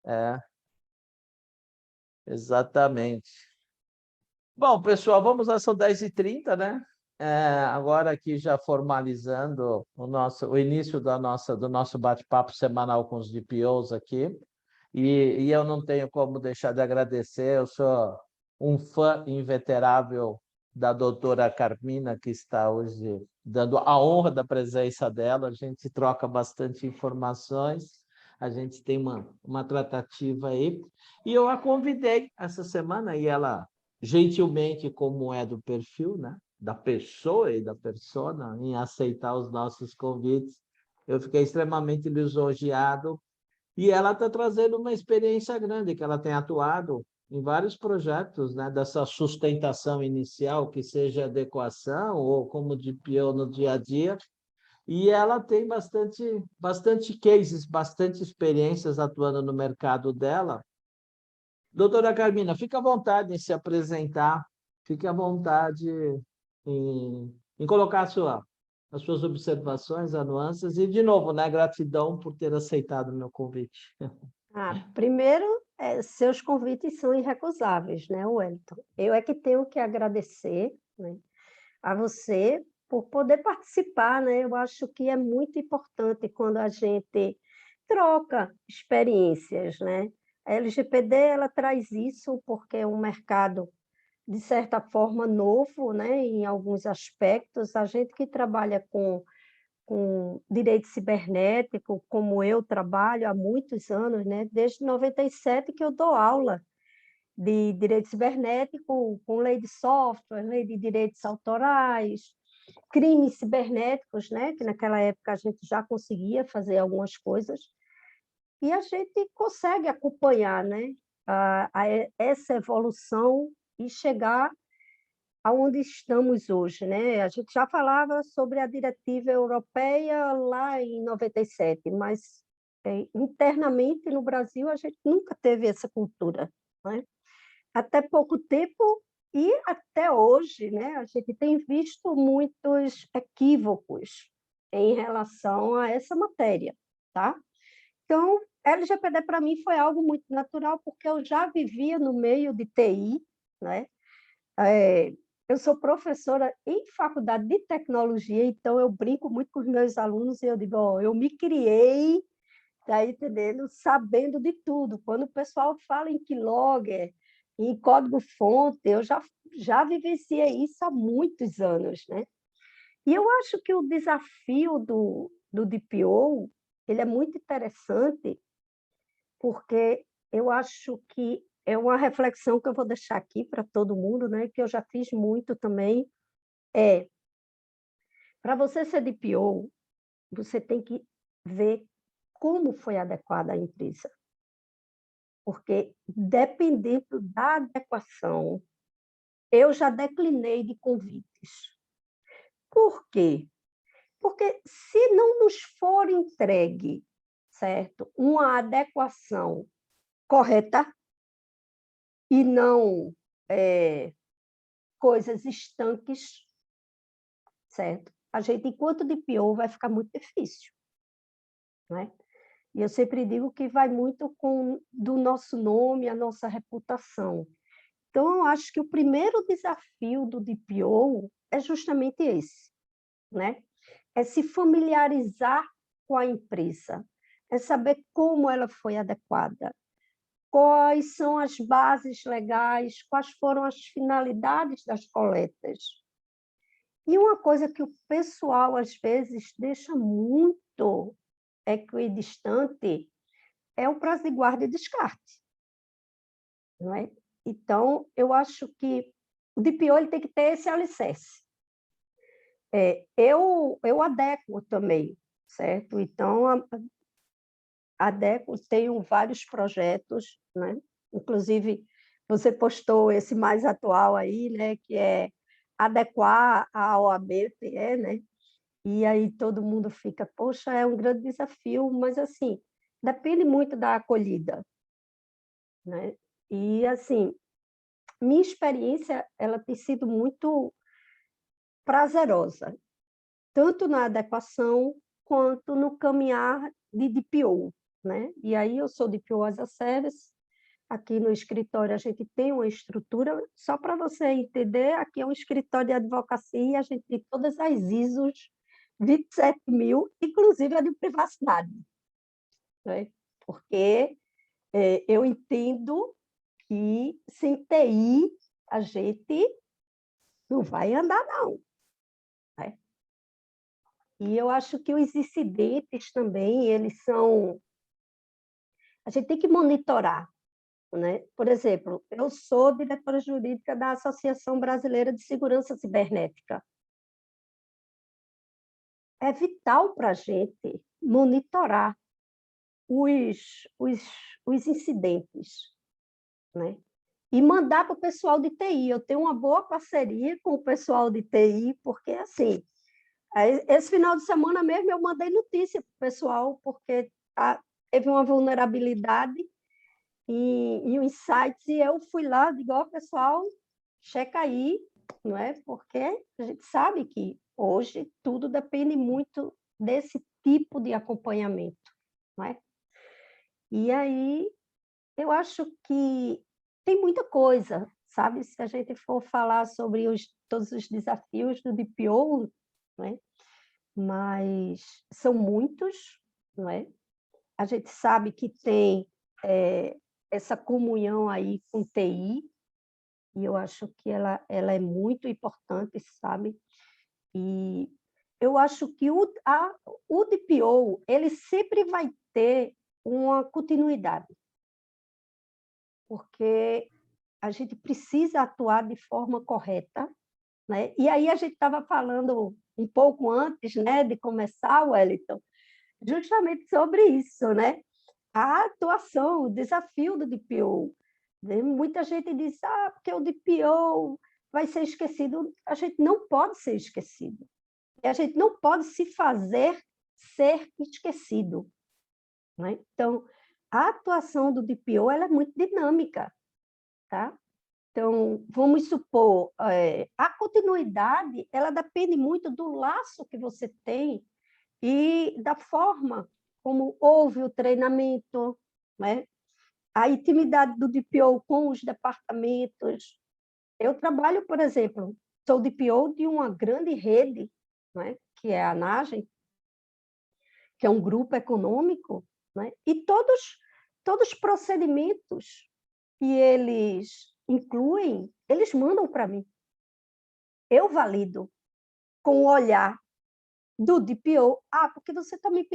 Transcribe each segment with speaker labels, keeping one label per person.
Speaker 1: É, exatamente. Bom, pessoal, vamos lá, são 10h30, né? Agora aqui já formalizando o início do nosso bate-papo semanal com os DPOs aqui. E eu não tenho como deixar de agradecer, eu sou um fã inveterável da doutora Carmina, que está hoje dando a honra da presença dela. A gente troca bastante informações, a gente tem uma tratativa aí. E eu a convidei essa semana, e ela, gentilmente, como é do perfil, né? Da pessoa e da persona, em aceitar os nossos convites. Eu fiquei extremamente lisonjeado e ela está trazendo uma experiência grande, que ela tem atuado em vários projetos, né, dessa sustentação inicial, que seja adequação ou como DPO no dia a dia, e ela tem bastante cases, bastante experiências atuando no mercado dela. Doutora Carmina, fique à vontade em se apresentar, fique à vontade em colocar as suas observações, as nuances, e, de novo, né, gratidão por ter aceitado o meu convite.
Speaker 2: Primeiro, seus convites são irrecusáveis, né, Wellington? Eu é que tenho que agradecer, né, a você por poder participar, né? Eu acho que é muito importante quando a gente troca experiências, né? A LGPD, ela traz isso porque é um mercado, de certa forma, novo, né, em alguns aspectos. A gente que trabalha com direito cibernético, como eu trabalho há muitos anos, né? Desde 97 que eu dou aula de direito cibernético, com lei de software, lei de direitos autorais, crimes cibernéticos, né? Que naquela época a gente já conseguia fazer algumas coisas, e a gente consegue acompanhar, né? Essa evolução e chegar aonde estamos hoje, né? A gente já falava sobre a diretiva europeia lá em 97, mas internamente no Brasil a gente nunca teve essa cultura, né? Até pouco tempo e até hoje, né? A gente tem visto muitos equívocos em relação a essa matéria, tá? Então, LGPD para mim foi algo muito natural, porque eu já vivia no meio de TI, né? É, eu sou professora em faculdade de tecnologia, então eu brinco muito com os meus alunos e eu digo, ó, eu me criei, tá entendendo? Sabendo de tudo. Quando o pessoal fala em keylogger, em código-fonte, eu já vivenciei isso há muitos anos, né? E eu acho que o desafio do DPO, ele é muito interessante, porque eu acho que é uma reflexão que eu vou deixar aqui para todo mundo, né, que eu já fiz muito também, para você ser DPO, você tem que ver como foi adequada a empresa, porque dependendo da adequação, eu já declinei de convites. Por quê? Porque se não nos for entregue, certo, uma adequação correta e não coisas estanques, certo? A gente, enquanto DPO, vai ficar muito difícil, né? E eu sempre digo que vai muito do nosso nome, a nossa reputação. Então, eu acho que o primeiro desafio do DPO é justamente esse, né? É se familiarizar com a empresa, é saber como ela foi adequada, quais são as bases legais, quais foram as finalidades das coletas. E uma coisa que o pessoal, às vezes, deixa muito equidistante é o prazo de guarda e descarte, não é? Então, eu acho que o DPO ele tem que ter esse alicerce. Eu adequo também, certo? Então, adequo, tenho vários projetos, né? Inclusive, você postou esse mais atual aí, né? Que é adequar a OAB-PE, né? E aí todo mundo fica, poxa, é um grande desafio, mas assim, depende muito da acolhida, né? E assim, minha experiência, ela tem sido muito prazerosa, tanto na adequação quanto no caminhar de DPO, né? E aí eu sou DPO as a Service. Aqui no escritório a gente tem uma estrutura, só para você entender, aqui é um escritório de advocacia e a gente tem todas as ISOs 27.000, inclusive a de privacidade, né? Porque eu entendo que sem TI a gente não vai andar, não, né? E eu acho que os incidentes também, eles são... A gente tem que monitorar, né? Por exemplo, eu sou diretora jurídica da Associação Brasileira de Segurança Cibernética. É vital para a gente monitorar os, os, os incidentes, né? E mandar para o pessoal de TI. Eu tenho uma boa parceria com o pessoal de TI, porque, assim, esse final de semana mesmo eu mandei notícia para o pessoal, porque teve uma vulnerabilidade em um site, e eu fui lá, digo, ó, pessoal, checa aí, não é? Porque a gente sabe que hoje tudo depende muito desse tipo de acompanhamento, não é? E aí eu acho que tem muita coisa, sabe? Se a gente for falar sobre todos os desafios do DPO, né? Mas são muitos, não é? A gente sabe que tem essa comunhão aí com TI, e eu acho que ela é muito importante, sabe? E eu acho que o DPO, ele sempre vai ter uma continuidade, porque a gente precisa atuar de forma correta, né? E aí a gente estava falando um pouco antes, né, de começar, Wellington, justamente sobre isso, né? A atuação, o desafio do DPO. Né? Muita gente diz, porque o DPO vai ser esquecido. A gente não pode ser esquecido. E a gente não pode se fazer ser esquecido. Né? Então, a atuação do DPO ela é muito dinâmica. Tá? Então, vamos supor, a continuidade ela depende muito do laço que você tem e da forma como houve o treinamento, né? A intimidade do DPO com os departamentos. Eu trabalho, por exemplo, sou DPO de uma grande rede, né? Que é a ANAGEM, que é um grupo econômico, né? E todos os procedimentos que eles incluem, eles mandam para mim. Eu valido com o olhar do DPO. Porque você também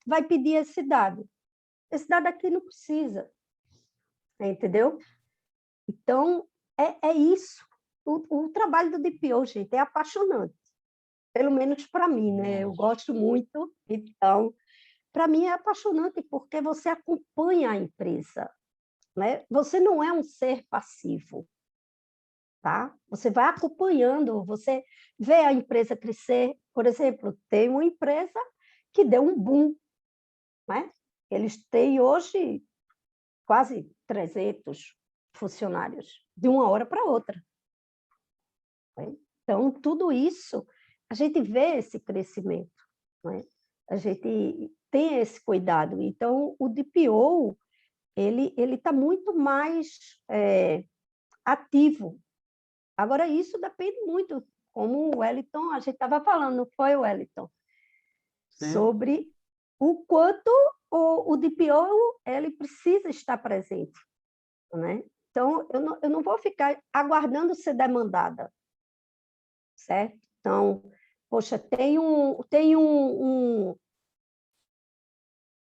Speaker 2: vai pedir esse dado. Esse dado aqui não precisa. Entendeu? Então, é isso. O trabalho do DPO, gente, é apaixonante. Pelo menos para mim, né? Eu gosto muito. Então, para mim é apaixonante porque você acompanha a empresa, né? Você não é um ser passivo, tá? Você vai acompanhando, você vê a empresa crescer. Por exemplo, tem uma empresa que deu um boom, né? Eles têm hoje quase 300 funcionários, de uma hora para outra. Né? Então, tudo isso, a gente vê esse crescimento, né? A gente tem esse cuidado. Então, o DPO, ele está muito mais ativo. Agora, isso depende muito, como o Wellington, a gente estava falando, não foi, Wellington?
Speaker 1: Sim.
Speaker 2: Sobre o quanto o DPO ele precisa estar presente, né? Então, eu não vou ficar aguardando ser demandada, certo? Então, poxa, tem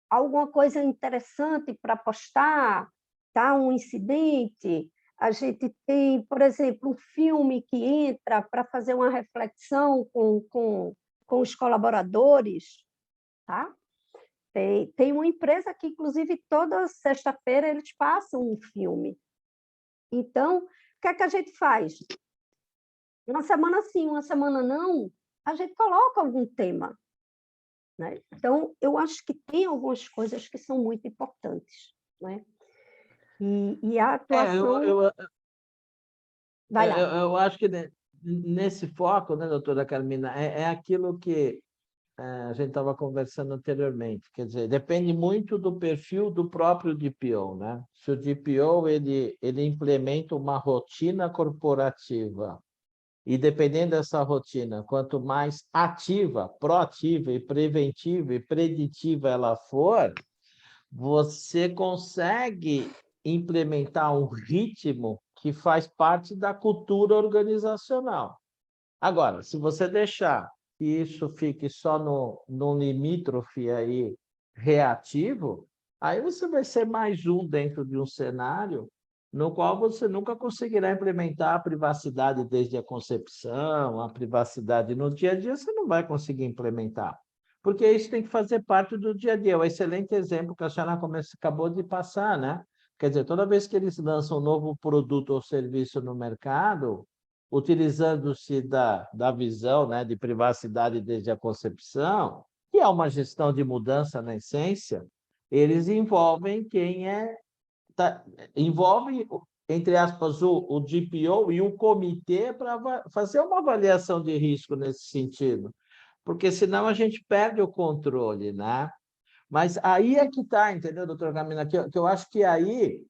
Speaker 2: alguma coisa interessante para postar, tá? Um incidente. A gente tem, por exemplo, um filme que entra para fazer uma reflexão com os colaboradores, tá? Tem uma empresa que, inclusive, toda sexta-feira eles passam um filme. Então, o que é que a gente faz? Uma semana sim, uma semana não, a gente coloca algum tema. Né? Então, eu acho que tem algumas coisas que são muito importantes. Né? E a atuação... Vai lá.
Speaker 1: Eu acho que nesse foco, né, doutora Carmina, é aquilo que a gente estava conversando anteriormente, quer dizer, depende muito do perfil do próprio DPO, né? Se o DPO ele implementa uma rotina corporativa e dependendo dessa rotina, quanto mais ativa, proativa e preventiva e preditiva ela for, você consegue implementar um ritmo que faz parte da cultura organizacional. Agora, se você deixar que isso fique só no limítrofe aí reativo, aí você vai ser mais um dentro de um cenário no qual você nunca conseguirá implementar a privacidade desde a concepção, a privacidade no dia a dia, você não vai conseguir implementar. Porque isso tem que fazer parte do dia a dia. É um excelente exemplo que a senhora acabou de passar, né? Quer dizer, toda vez que eles lançam um novo produto ou serviço no mercado, utilizando-se da visão, né, de privacidade desde a concepção, que é uma gestão de mudança na essência, eles envolvem envolve, entre aspas, o DPO e o comitê para fazer uma avaliação de risco nesse sentido, porque senão a gente perde o controle, né? Mas aí é que está, entendeu, doutor Camila? Que eu acho que aí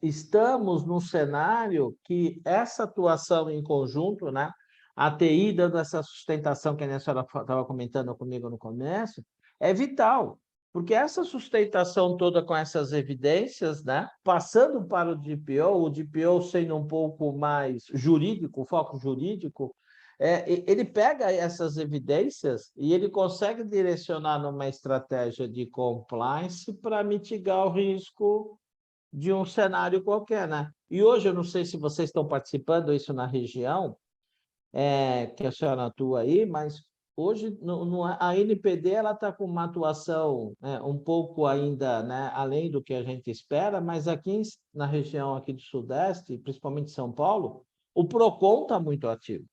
Speaker 1: estamos num cenário que essa atuação em conjunto, né? A TI dando essa sustentação que a senhora estava comentando comigo no começo, é vital, porque essa sustentação toda com essas evidências, né? Passando para o DPO sendo um pouco mais jurídico, foco jurídico, ele pega essas evidências e ele consegue direcionar numa estratégia de compliance para mitigar o risco de um cenário qualquer, né? E hoje, eu não sei se vocês estão participando isso na região, que a senhora atua aí, mas hoje a NPD ela está com uma atuação um pouco ainda, né, além do que a gente espera, mas aqui na região aqui do Sudeste, principalmente São Paulo, o Procon está muito ativo,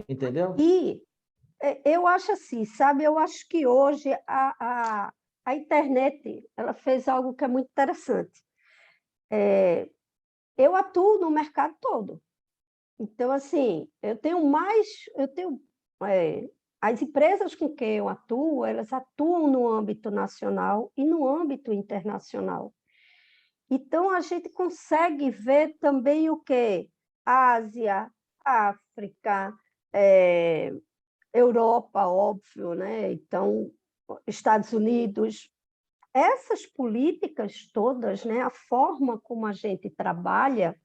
Speaker 1: entendeu?
Speaker 2: E eu acho assim, sabe? Eu acho que hoje a internet ela fez algo que é muito interessante. Eu atuo no mercado todo. Então, assim, eu tenho, as empresas com quem eu atuo, elas atuam no âmbito nacional e no âmbito internacional. Então, a gente consegue ver também o quê? Ásia, África, Europa, óbvio, né? Então, Estados Unidos. Essas políticas todas, né? A forma como a gente trabalha,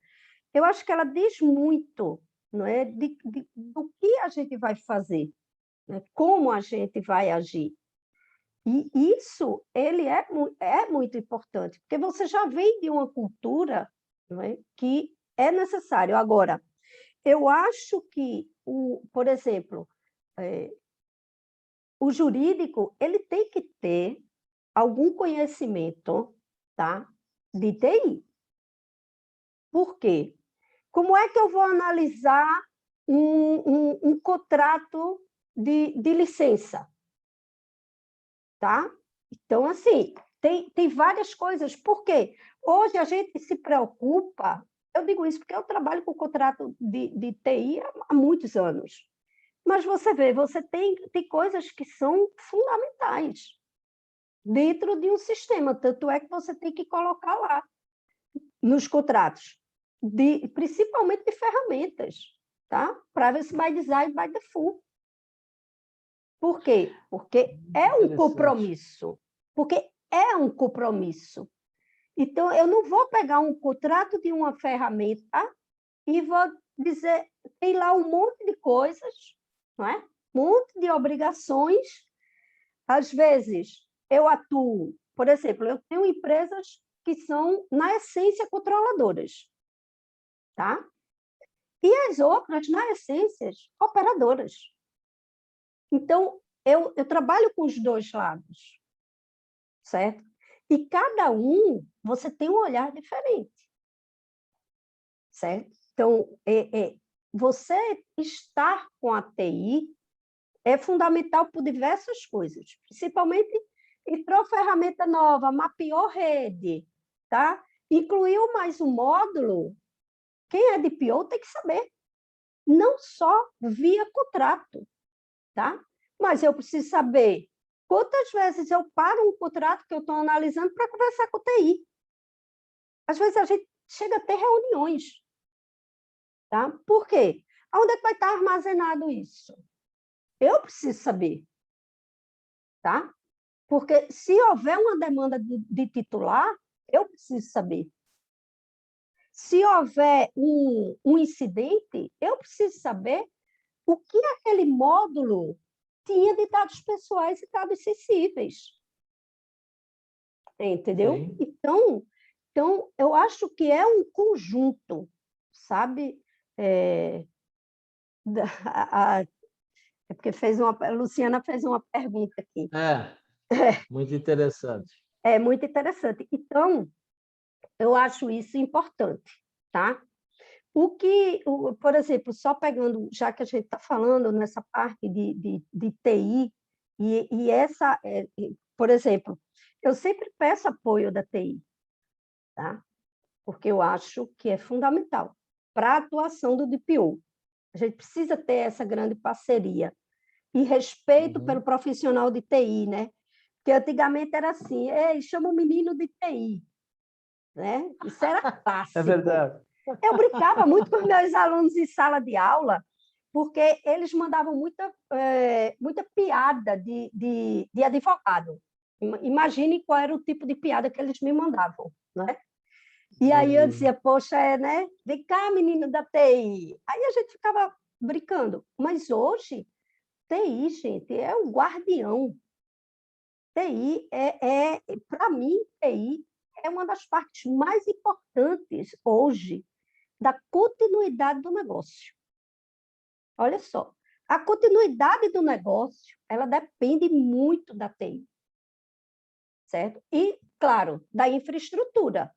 Speaker 2: eu acho que ela diz muito, não é? Do que a gente vai fazer, né? Como a gente vai agir. E isso ele é muito importante, porque você já vem de uma cultura, não é? Que é necessário. Agora, eu acho que, por exemplo, o jurídico ele tem que ter algum conhecimento, tá? De TI. Por quê? Como é que eu vou analisar um contrato de licença? Tá? Então, assim, tem várias coisas. Por quê? Hoje a gente se preocupa, eu digo isso porque eu trabalho com contrato de TI há muitos anos. Mas você vê, você tem coisas que são fundamentais dentro de um sistema, tanto é que você tem que colocar lá nos contratos, principalmente de ferramentas, tá? Privacy by design by default. Por quê? Porque é um compromisso. Porque é um compromisso. Então, eu não vou pegar um contrato de uma ferramenta e vou dizer, tem lá um monte de coisas, não é? Um monte de obrigações. Às vezes, eu atuo, por exemplo, eu tenho empresas que são, na essência, controladoras, tá? E as outras, na essência, operadoras. Então, eu trabalho com os dois lados, certo? E cada um, você tem um olhar diferente, certo? Então, você estar com a TI é fundamental por diversas coisas, principalmente entrou ferramenta nova, mapeou rede, tá? Incluiu mais um módulo, quem é DPO tem que saber, não só via contrato, tá? Mas eu preciso saber quantas vezes eu paro um contrato que eu estou analisando para conversar com o TI. Às vezes a gente chega a ter reuniões, tá? Por quê? Onde é que vai estar armazenado isso? Eu preciso saber, tá? Porque se houver uma demanda de titular, eu preciso saber. Se houver um incidente, eu preciso saber o que aquele módulo tinha de dados pessoais e dados sensíveis. Entendeu?
Speaker 1: Sim.
Speaker 2: Então, eu acho que é um conjunto, sabe? É porque a Luciana fez uma pergunta aqui.
Speaker 1: Muito interessante.
Speaker 2: É muito interessante. Então, eu acho isso importante, tá? Por exemplo, só pegando, já que a gente está falando nessa parte de TI, por exemplo, eu sempre peço apoio da TI, tá? Porque eu acho que é fundamental para a atuação do DPO. A gente precisa ter essa grande parceria e respeito pelo profissional de TI, né? Porque antigamente era assim, ei, chama o menino de TI, né? Isso era clássico.
Speaker 1: É verdade.
Speaker 2: Eu brincava muito com meus alunos em sala de aula, porque eles mandavam muita piada de advogado. Imagine qual era o tipo de piada que eles me mandavam, né? E aí eu dizia, poxa, né? Vem cá, menino da TI. Aí a gente ficava brincando. Mas hoje, TI, gente, é o guardião. TI para mim, TI é uma das partes mais importantes hoje da continuidade do negócio. Olha só, a continuidade do negócio, ela depende muito da TI, certo? E, claro, da infraestrutura,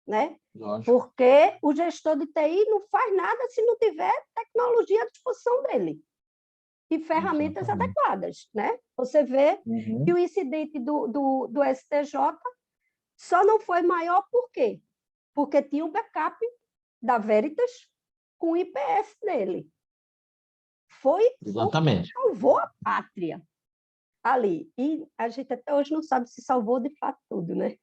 Speaker 2: né?
Speaker 1: Lógico.
Speaker 2: Porque o gestor de TI não faz nada se não tiver tecnologia à disposição dele e ferramentas adequadas, né? Você vê que o incidente do STJ só não foi maior por quê? Porque tinha um backup da Veritas com o IPS dele. Foi o que salvou a pátria ali. E a gente até hoje não sabe se salvou de fato tudo, né?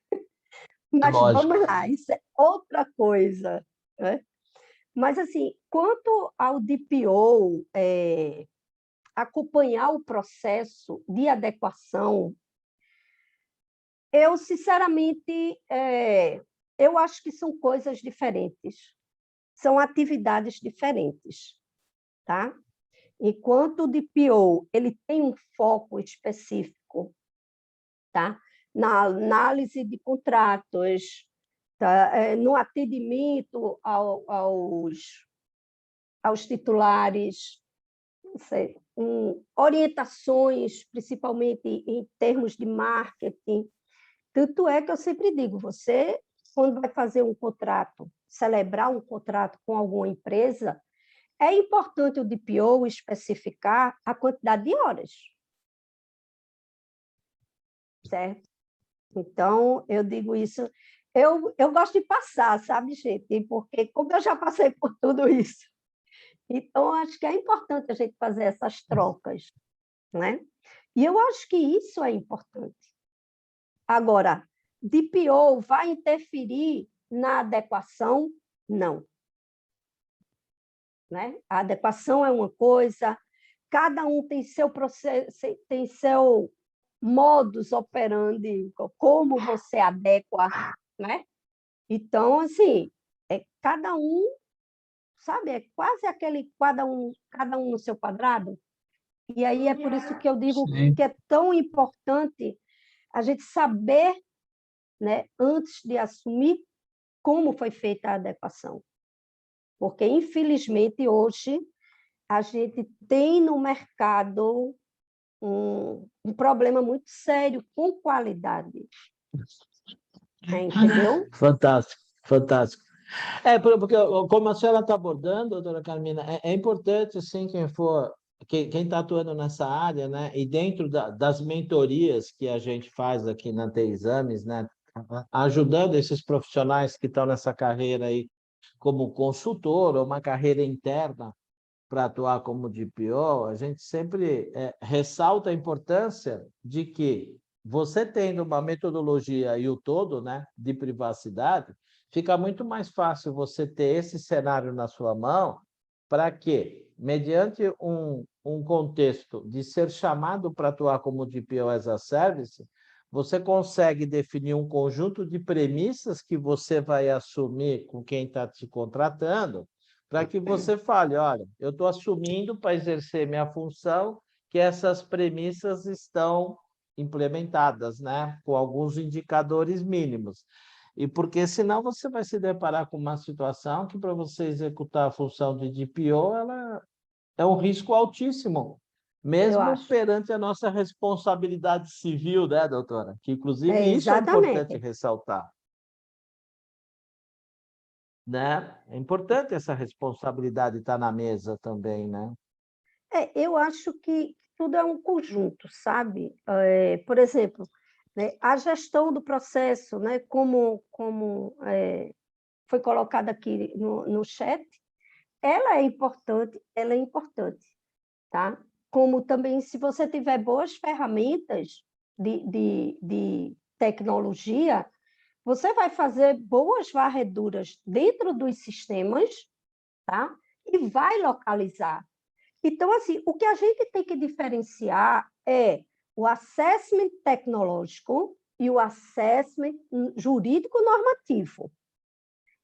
Speaker 2: Mas vamos lá, isso é outra coisa, né? Mas, assim, quanto ao DPO, acompanhar o processo de adequação, eu, sinceramente, eu acho que são coisas diferentes, são atividades diferentes, tá? Enquanto o DPO ele tem um foco específico, tá? Na análise de contratos, tá? No atendimento aos titulares, não sei, orientações, principalmente em termos de marketing. Tanto é que eu sempre digo, você, quando vai fazer um contrato, celebrar um contrato com alguma empresa, é importante o DPO especificar a quantidade de horas. Certo? Então, eu digo isso. Eu gosto de passar, sabe, gente? Porque como eu já passei por tudo isso, então acho que é importante a gente fazer essas trocas, né? E eu acho que isso é importante. Agora, DPO vai interferir na adequação? Não. Né? A adequação é uma coisa, cada um tem seu processo, tem seu modus operandi, como você adequa, né? Então, assim, cada um, sabe, é quase aquele cada um no seu quadrado. E aí é por isso que eu digo que é tão importante a gente saber, né, antes de assumir, como foi feita a adequação. Porque, infelizmente, hoje, a gente tem no mercado um problema muito sério com qualidade. Entendeu?
Speaker 1: Fantástico, fantástico. Porque, como a senhora está abordando, doutora Carmina, é importante, sim, quem está atuando nessa área, né, e dentro das mentorias que a gente faz aqui na TI Exames, né, ajudando esses profissionais que estão nessa carreira aí como consultor ou uma carreira interna, para atuar como DPO, a gente sempre ressalta a importância de que você tendo uma metodologia e o todo, né, de privacidade, fica muito mais fácil você ter esse cenário na sua mão para que, mediante um contexto de ser chamado para atuar como DPO as a Service, você consegue definir um conjunto de premissas que você vai assumir com quem está te contratando, para que você fale, olha, eu estou assumindo para exercer minha função que essas premissas estão implementadas, né, com alguns indicadores mínimos. E porque senão você vai se deparar com uma situação que para você executar a função de DPO, ela é um risco altíssimo,
Speaker 2: Eu
Speaker 1: mesmo
Speaker 2: acho.
Speaker 1: perante a nossa responsabilidade civil, né, doutora? Que inclusive
Speaker 2: É,
Speaker 1: isso é importante
Speaker 2: exatamente.
Speaker 1: ressaltar, né? É importante essa responsabilidade estar na mesa também, né?
Speaker 2: Eu acho que tudo é um conjunto, sabe? Por exemplo, né, a gestão do processo, né, como foi colocado aqui no chat, ela é importante, tá? Como também, se você tiver boas ferramentas de tecnologia, você vai fazer boas varreduras dentro dos sistemas, tá? E vai localizar. Então, assim, o que a gente tem que diferenciar é o assessment tecnológico e o assessment jurídico normativo.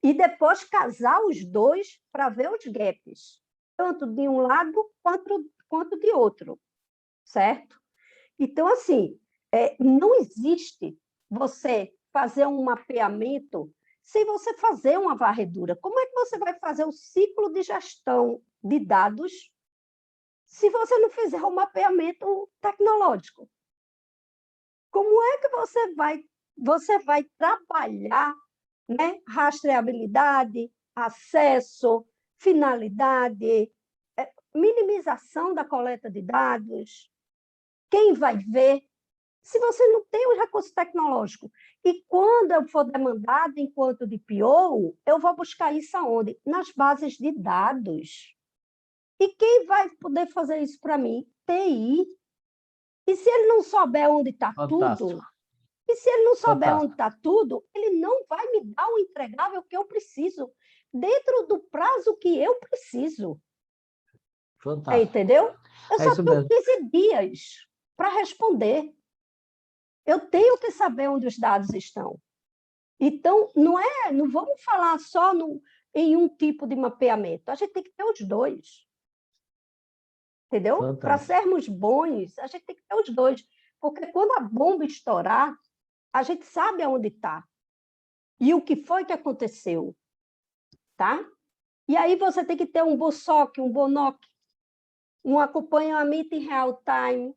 Speaker 2: E depois casar os dois para ver os gaps, tanto de um lado quanto de outro, certo? Então, assim, não existe você fazer um mapeamento sem você fazer uma varredura. Como é que você vai fazer o ciclo de gestão de dados se você não fizer um mapeamento tecnológico? Como é que você vai trabalhar, né, rastreabilidade, acesso, finalidade, minimização da coleta de dados? Quem vai ver se você não tem o recurso tecnológico? E quando eu for demandado enquanto DPO, eu vou buscar isso aonde? Nas bases de dados. E quem vai poder fazer isso para mim? TI. E se ele não souber onde está
Speaker 1: Fantástico,
Speaker 2: tudo, e se ele não souber onde
Speaker 1: fantástico,
Speaker 2: está tudo, ele não vai me dar o entregável que eu preciso, dentro do prazo que eu preciso.
Speaker 1: fantástico.
Speaker 2: Entendeu? Eu
Speaker 1: É
Speaker 2: só
Speaker 1: isso
Speaker 2: tenho
Speaker 1: mesmo.
Speaker 2: 15 dias para responder. Eu tenho que saber onde os dados estão. Então, não vamos falar só em um tipo de mapeamento. A gente tem que ter os dois. Entendeu? Para
Speaker 1: Fantástico.
Speaker 2: sermos bons, a gente tem que ter os dois. Porque quando a bomba estourar, a gente sabe aonde está e o que foi que aconteceu, tá? E aí você tem que ter um BOSOC, um BONOC, um acompanhamento em real time.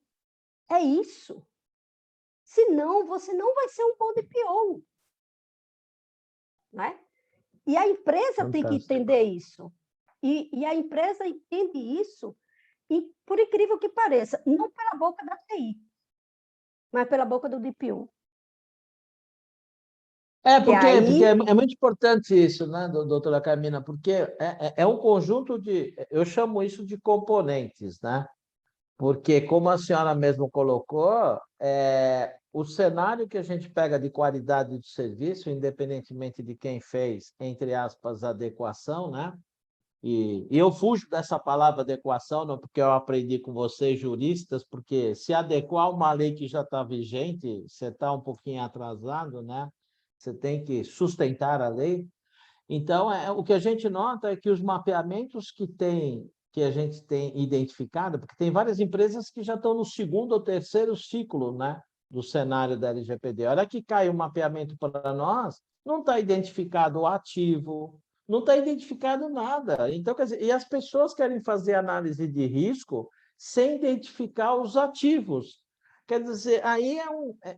Speaker 2: É isso. Senão, você não vai ser um bom DPO, né? E a empresa tem que
Speaker 1: Fantástico.
Speaker 2: entender isso. E a empresa entende isso, e, por incrível que pareça, não pela boca da TI, mas pela boca do DPO. Que
Speaker 1: Porque
Speaker 2: aí
Speaker 1: é muito importante isso, né, doutora Carmina, porque é um conjunto de, eu chamo isso de componentes, né? Porque, como a senhora mesmo colocou, o cenário que a gente pega de qualidade de serviço, independentemente de quem fez, entre aspas, adequação, né? E eu fujo dessa palavra adequação, não porque eu aprendi com vocês, juristas, porque se adequar a uma lei que já está vigente, você está um pouquinho atrasado, né? Você tem que sustentar a lei. Então, o que a gente nota é que os mapeamentos que a gente tem identificado, porque tem várias empresas que já estão no segundo ou terceiro ciclo, né, do cenário da LGPD. A hora que cai o mapeamento para nós, não está identificado o ativo, não está identificado nada. Então, quer dizer, e as pessoas querem fazer análise de risco sem identificar os ativos. Quer dizer, aí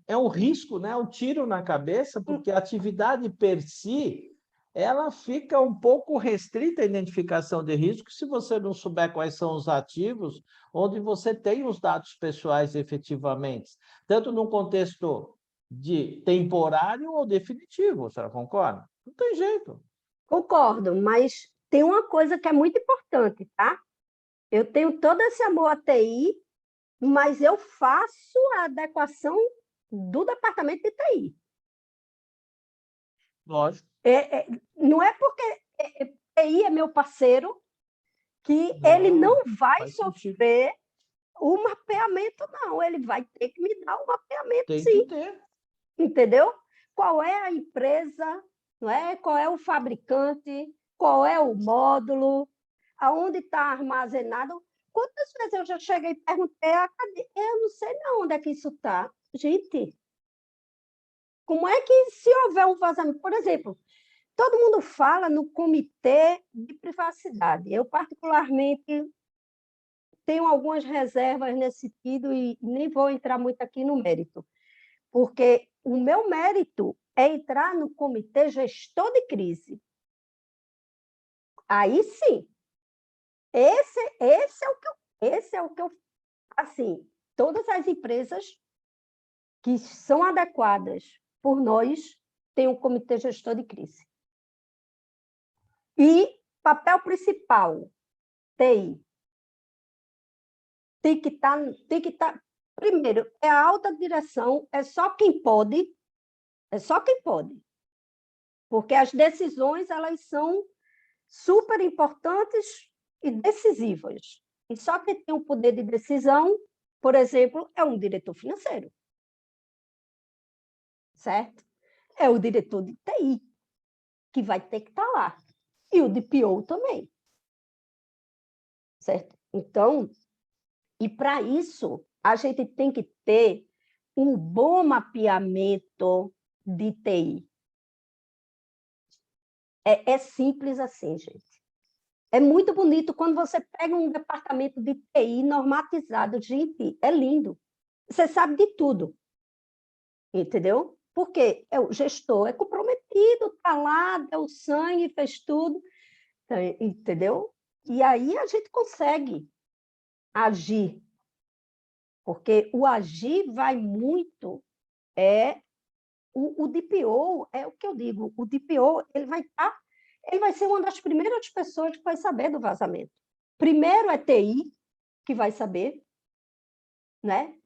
Speaker 1: é um risco, né? Um tiro na cabeça, porque a atividade per si ela fica um pouco restrita à identificação de risco se você não souber quais são os ativos onde você tem os dados pessoais efetivamente, tanto num contexto de temporário ou definitivo, a senhora concorda? Não tem jeito.
Speaker 2: concordo, mas tem uma coisa que é muito importante, tá? Eu tenho todo esse amor à TI, mas eu faço a adequação do departamento de TI.
Speaker 1: Lógico.
Speaker 2: Não é porque TI é meu parceiro que ele não vai sofrer o mapeamento, não. Ele vai ter que me dar um mapeamento,
Speaker 1: Tem
Speaker 2: sim.
Speaker 1: que ter.
Speaker 2: Entendeu? Qual é a empresa, não é? Qual é o fabricante, qual é o módulo, aonde está armazenado. Quantas vezes eu já cheguei e perguntei, eu não sei não onde é que isso está. Gente, como é que se houver um vazamento, por exemplo, todo mundo fala no comitê de privacidade. Eu, particularmente, tenho algumas reservas nesse sentido e nem vou entrar muito aqui no mérito, porque o meu mérito é entrar no comitê gestor de crise. Aí sim, esse é o que eu, assim, todas as empresas que são adequadas por nós têm um comitê gestor de crise. E papel principal, TI. Tem que estar, primeiro, é a alta direção, é só quem pode, porque as decisões, elas são super importantes e decisivas. E só quem tem o poder de decisão, por exemplo, é um diretor financeiro. Certo? É o diretor de TI, que vai ter que estar lá. E o DPO também. Certo? Então, e para isso, a gente tem que ter um bom mapeamento de TI. É simples assim, gente. É muito bonito quando você pega um departamento de TI normatizado. Gente, é lindo. Você sabe de tudo. Entendeu? Porque o gestor é comprometido, está lá, deu sangue, fez tudo. Entendeu? E aí a gente consegue agir. Porque o agir vai muito... O DPO, é o que eu digo, o DPO ele vai ser uma das primeiras pessoas que vai saber do vazamento. Primeiro é TI, que vai saber, né?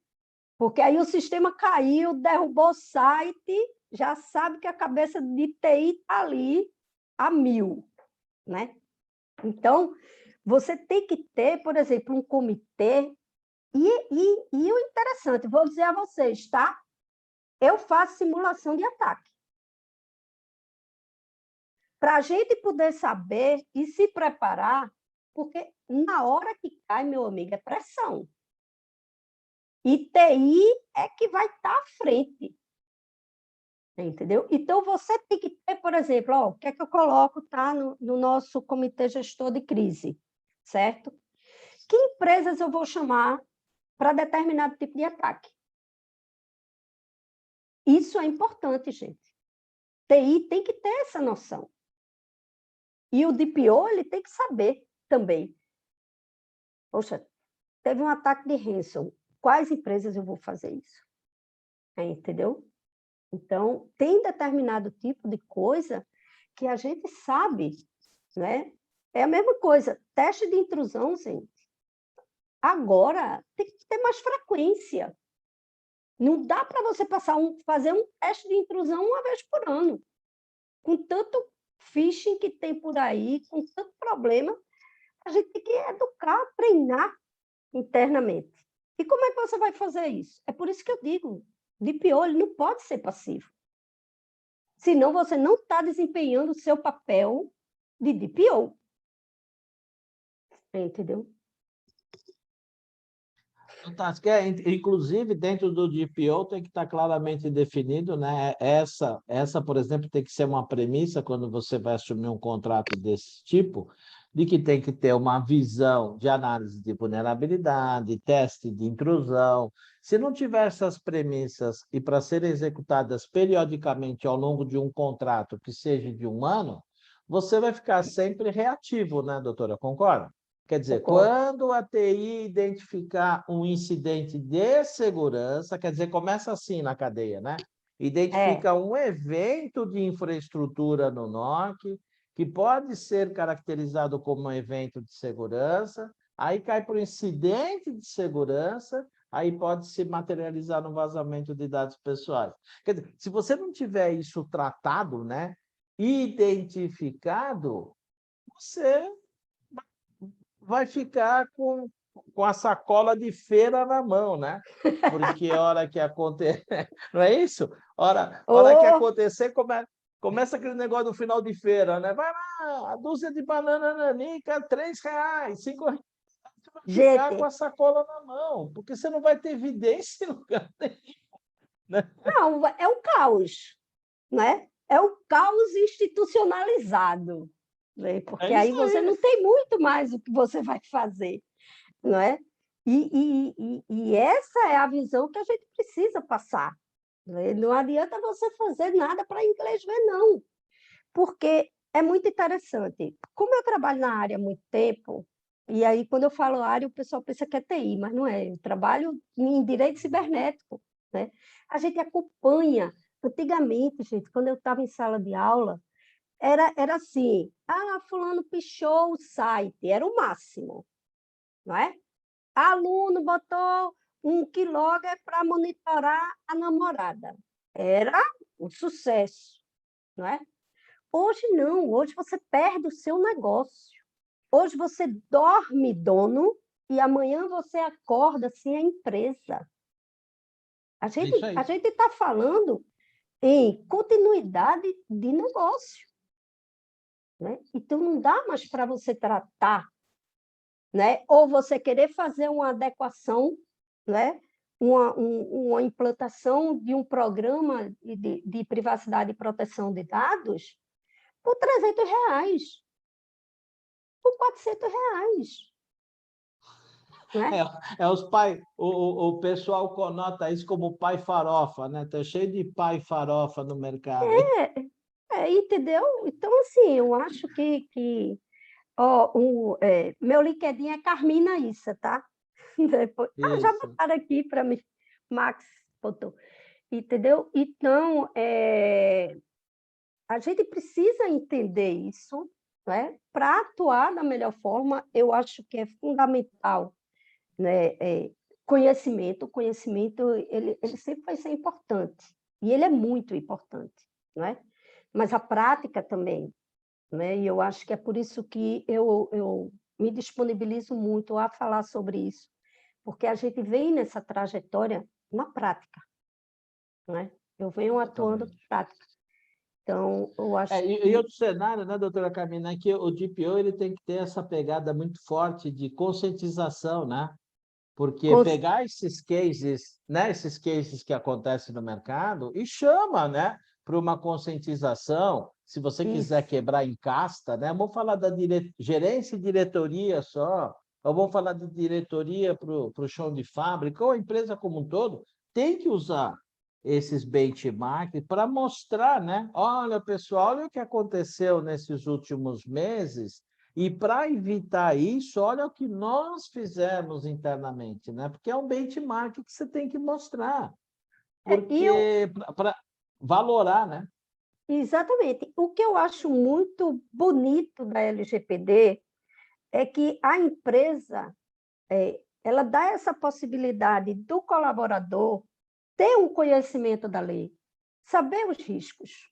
Speaker 2: Porque aí o sistema caiu, derrubou o site, já sabe que a cabeça de TI está ali a 1000, né? Então, você tem que ter, por exemplo, um comitê. E o interessante, vou dizer a vocês, tá? Eu faço simulação de ataque. Para a gente poder saber e se preparar, porque na hora que cai, meu amigo, é pressão. E TI é que vai estar à frente. Entendeu? Então, você tem que ter, por exemplo, o que é que eu coloco no nosso comitê gestor de crise, certo? Que empresas eu vou chamar para determinado tipo de ataque? Isso é importante, gente. TI tem que ter essa noção. E o DPO, ele tem que saber também. Poxa, teve um ataque de ransom. Quais empresas eu vou fazer isso? Entendeu? Então, tem determinado tipo de coisa que a gente sabe, né? É a mesma coisa, teste de intrusão, gente. Agora tem que ter mais frequência. Não dá para você fazer um teste de intrusão uma vez por ano. Com tanto phishing que tem por aí, com tanto problema, a gente tem que educar, treinar internamente. E como é que você vai fazer isso? É por isso que eu digo, DPO ele não pode ser passivo. Senão você não está desempenhando o seu papel de DPO. Entendeu?
Speaker 1: Fantástico. Inclusive, dentro do DPO tem que estar claramente definido, né? Essa, por exemplo, tem que ser uma premissa quando você vai assumir um contrato desse tipo, de que tem que ter uma visão de análise de vulnerabilidade, teste de intrusão. Se não tiver essas premissas e para serem executadas periodicamente ao longo de um contrato que seja de 1 ano, você vai ficar sempre reativo, né, doutora? Concorda? Quer dizer,
Speaker 2: Concordo.
Speaker 1: quando a TI identificar um incidente de segurança, quer dizer, começa assim na cadeia, né? Identifica um evento de infraestrutura no NOC, que pode ser caracterizado como um evento de segurança. aí cai para o incidente de segurança, aí pode se materializar no vazamento de dados pessoais. Quer dizer, se você não tiver isso tratado, né, identificado, você vai ficar com a sacola de feira na mão, né? Porque a hora que acontecer, não é isso? Hora que
Speaker 2: Ô,
Speaker 1: acontecer, começa aquele negócio do final de feira, né? Vai lá, a dúzia de banana nanica, R$ 3, R$ 5. Você vai ficar com
Speaker 2: gente,
Speaker 1: a sacola na mão, porque você não vai ter evidência em lugar nenhum, né?
Speaker 2: não, é o caos, né? É o caos institucionalizado, né?
Speaker 1: É
Speaker 2: Porque aí
Speaker 1: isso
Speaker 2: você
Speaker 1: aí.
Speaker 2: não tem muito mais o que você vai fazer, não é? E essa é a visão que a gente precisa passar, né? Não adianta você fazer nada para inglês ver, não, porque é muito interessante. Como eu trabalho na área há muito tempo, e aí quando eu falo área, o pessoal pensa que é TI, mas não é. Eu trabalho em direito cibernético, né? A gente acompanha. Antigamente, gente, quando eu estava em sala de aula, era assim, fulano pichou o site, era o máximo, não é? Aluno botou um keylogger para monitorar a namorada. Era um sucesso, não é? Hoje não, hoje você perde o seu negócio. Hoje você dorme dono e amanhã você acorda sem a empresa. A
Speaker 1: É
Speaker 2: gente
Speaker 1: isso
Speaker 2: a
Speaker 1: aí.
Speaker 2: gente está falando em continuidade de negócio, né? Então não dá mais para você tratar, né? Ou você querer fazer uma adequação, né? Uma implantação de um programa de privacidade e proteção de dados por R$ 300, por R$ 400, né?
Speaker 1: É os pai, o pessoal conota isso como pai farofa, né? Tá cheio de pai farofa no mercado, hein?
Speaker 2: Entendeu? Então, assim, eu acho que ó, meu LinkedIn é Carmina Issa, tá? Depois, já
Speaker 1: Isso.
Speaker 2: botaram aqui para mim, Max botou, entendeu? Então, a gente precisa entender isso, né? Para atuar da melhor forma, eu acho que é fundamental, né? O conhecimento ele sempre vai ser importante, e ele é muito importante, não é? Mas a prática também, né? E eu acho que é por isso que eu me disponibilizo muito a falar sobre isso, porque a gente vem nessa trajetória na prática, né? Eu venho atuando na
Speaker 1: Exatamente.
Speaker 2: prática. Então, eu acho
Speaker 1: E
Speaker 2: que
Speaker 1: outro cenário, né, doutora Carmina, é que o DPO ele tem que ter essa pegada muito forte de conscientização, né? Porque
Speaker 2: cons-
Speaker 1: pegar esses cases, né, esses cases que acontecem no mercado e chama, né, para uma conscientização. Se você quiser
Speaker 2: isso,
Speaker 1: quebrar em casta, né, vamos falar da gerência e diretoria só, ou vamos falar de diretoria para o chão de fábrica, ou a empresa como um todo, tem que usar esses benchmarks para mostrar, né? Olha, pessoal, olha o que aconteceu nesses últimos meses, e para evitar isso, olha o que nós fizemos internamente, né? Porque é um benchmark que você tem que mostrar,
Speaker 2: e eu
Speaker 1: porque para valorar, né?
Speaker 2: exatamente. O que eu acho muito bonito da LGPD é que a empresa ela dá essa possibilidade do colaborador ter um conhecimento da lei, saber os riscos,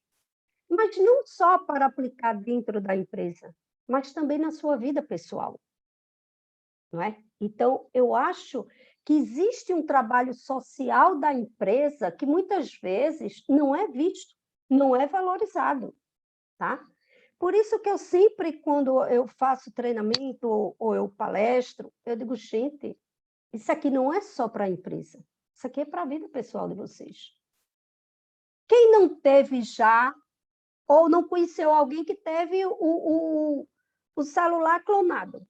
Speaker 2: mas não só para aplicar dentro da empresa, mas também na sua vida pessoal, não é? Então, eu acho que existe um trabalho social da empresa que muitas vezes não é visto, não é valorizado, tá? Por isso que eu sempre, quando eu faço treinamento ou eu palestro, eu digo, gente, isso aqui não é só para a empresa, isso aqui é para a vida pessoal de vocês. Quem não teve já, ou não conheceu alguém que teve o celular clonado,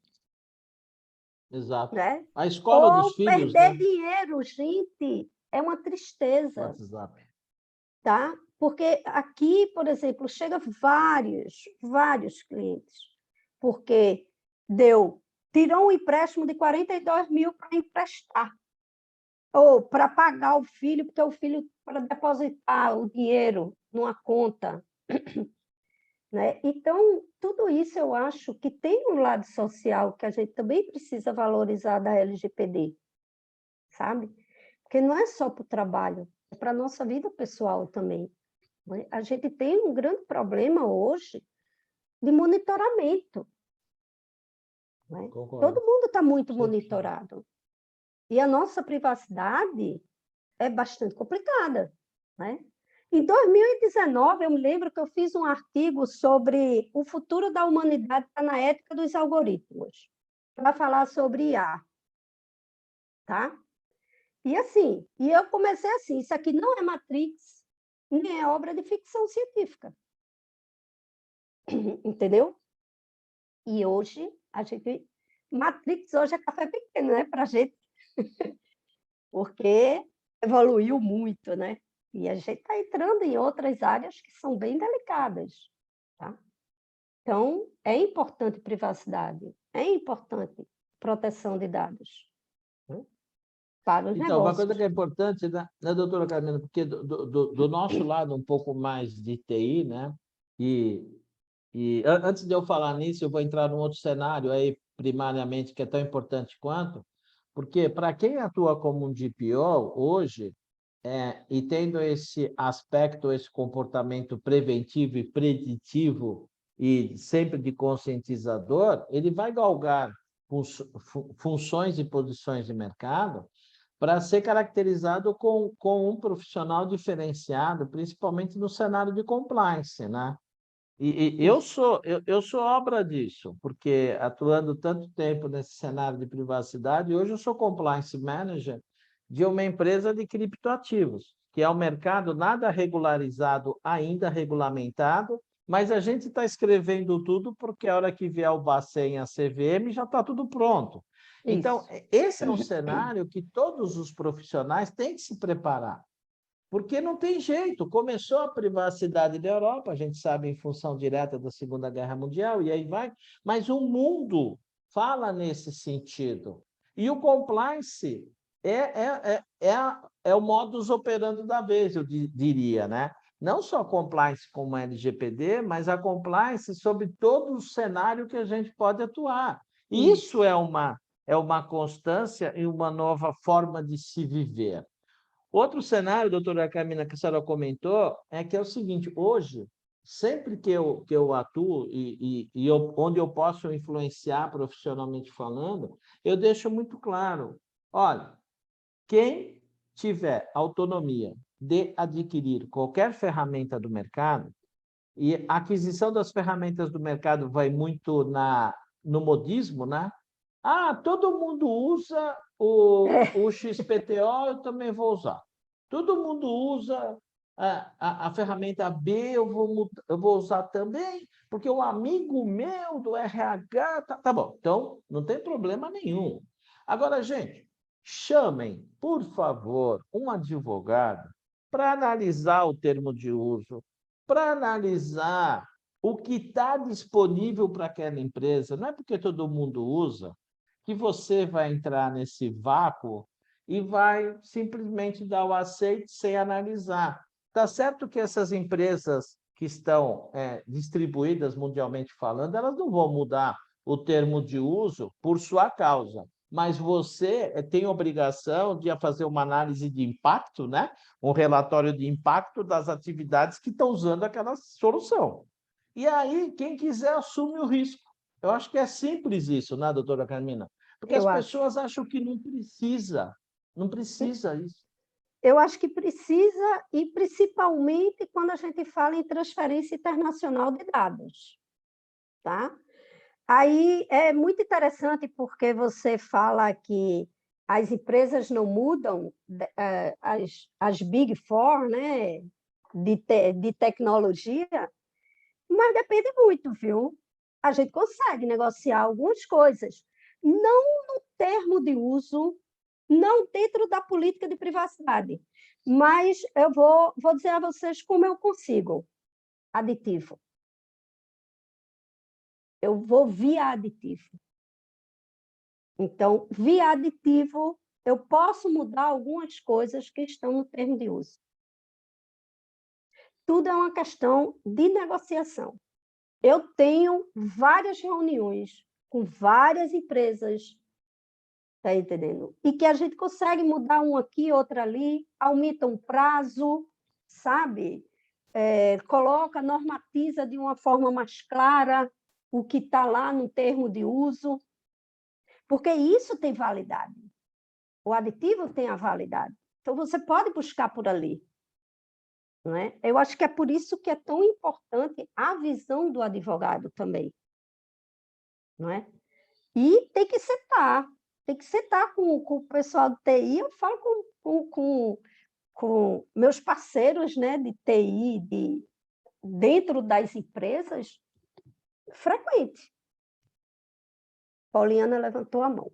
Speaker 1: Exato.
Speaker 2: né?
Speaker 1: A escola dos
Speaker 2: Ou
Speaker 1: filhos,
Speaker 2: perder
Speaker 1: né?
Speaker 2: dinheiro, gente, é uma tristeza,
Speaker 1: WhatsApp.
Speaker 2: tá? Porque aqui, por exemplo, chega vários clientes, porque tirou um empréstimo de 42 mil para emprestar, ou para pagar o filho, porque o filho, para depositar o dinheiro numa conta, né? Então, tudo isso eu acho que tem um lado social que a gente também precisa valorizar da LGPD, sabe? Porque não é só para o trabalho, é para a nossa vida pessoal também, né? A gente tem um grande problema hoje de monitoramento, né? Todo
Speaker 1: Concordo.
Speaker 2: mundo está muito
Speaker 1: 100%.
Speaker 2: monitorado. E a nossa privacidade é bastante complicada, né? Em 2019, eu me lembro que eu fiz um artigo sobre o futuro da humanidade na ética dos algoritmos, para falar sobre IA, tá? E assim, e eu comecei assim, isso aqui não é Matrix, nem é obra de ficção científica, entendeu? E hoje, a gente... Matrix hoje é café pequeno, né, para a gente, porque evoluiu muito, né? E a gente está entrando em outras áreas que são bem delicadas, tá? Então, é importante privacidade, é importante proteção de dados, né, para os
Speaker 1: Então, uma coisa que
Speaker 2: negócios.
Speaker 1: é importante, né, doutora Carmina, porque do nosso lado, um pouco mais de TI, né? E, antes de eu falar nisso, eu vou entrar num outro cenário aí, primariamente, que é tão importante quanto, porque para quem atua como um DPO hoje, e tendo esse aspecto, esse comportamento preventivo e preditivo e sempre de conscientizador, ele vai galgar funções e posições de mercado para ser caracterizado com um profissional diferenciado, principalmente no cenário de compliance, né? E
Speaker 2: Isso.
Speaker 1: eu sou obra disso, porque atuando tanto tempo nesse cenário de privacidade, hoje eu sou compliance manager de uma empresa de criptoativos, que é um mercado nada regularizado, ainda regulamentado, mas a gente está escrevendo tudo porque a hora que vier o Bacen e a CVM já está tudo pronto. Então,
Speaker 2: Isso.
Speaker 1: esse é um cenário que todos os profissionais têm que se preparar. Porque não tem jeito. Começou a privacidade da Europa, a gente sabe, em função direta da Segunda Guerra Mundial, e aí vai, mas o mundo fala nesse sentido. E o compliance é o modus operandi da vez, eu diria, né? Não só compliance como a LGPD, mas a compliance sobre todo o cenário que a gente pode atuar. E isso
Speaker 2: Isso.
Speaker 1: é uma constância e uma nova forma de se viver. Outro cenário, doutora Carmina, que a senhora comentou, é que é o seguinte: hoje, sempre que eu atuo onde eu posso influenciar profissionalmente falando, eu deixo muito claro: olha, quem tiver autonomia de adquirir qualquer ferramenta do mercado, e a aquisição das ferramentas do mercado vai muito no modismo, né? Ah, todo mundo usa
Speaker 2: É,
Speaker 1: o XPTO, eu também vou usar. Todo mundo usa a ferramenta B, eu vou usar também, porque o amigo meu do RH. Tá bom, então não tem problema nenhum. Agora, gente, chamem, por favor, um advogado para analisar o termo de uso, para analisar o que está disponível para aquela empresa. Não é porque todo mundo usa que você vai entrar nesse vácuo e vai simplesmente dar o aceite sem analisar. Está certo que essas empresas que estão distribuídas mundialmente falando, elas não vão mudar o termo de uso por sua causa, mas você tem obrigação de fazer uma análise de impacto, né? Um relatório de impacto das atividades que estão usando aquela solução. E aí, quem quiser assume o risco. Eu acho que é simples isso, né, doutora Carmina? Porque as
Speaker 2: eu acho.
Speaker 1: pessoas acham que não precisa isso.
Speaker 2: Eu acho que precisa, e principalmente quando a gente fala em transferência internacional de dados, tá? Aí é muito interessante porque você fala que as empresas não mudam, as Big Four, né, de tecnologia, mas depende muito, viu? A gente consegue negociar algumas coisas, não no termo de uso, não dentro da política de privacidade, mas eu vou dizer a vocês como eu consigo aditivo. Eu vou via aditivo. Então, via aditivo, eu posso mudar algumas coisas que estão no termo de uso. Tudo é uma questão de negociação. Eu tenho várias reuniões com várias empresas, tá entendendo? E que a gente consegue mudar um aqui, outro ali, aumenta um prazo, sabe? Coloca, normatiza de uma forma mais clara o que está lá no termo de uso, porque isso tem validade. O aditivo tem a validade. Então, você pode buscar por ali. Não é? Eu acho que é por isso que é tão importante a visão do advogado também. Não é? E tem que sentar com o pessoal de TI, eu falo com meus parceiros, né, de TI, dentro das empresas, frequente. Pauliana levantou a mão.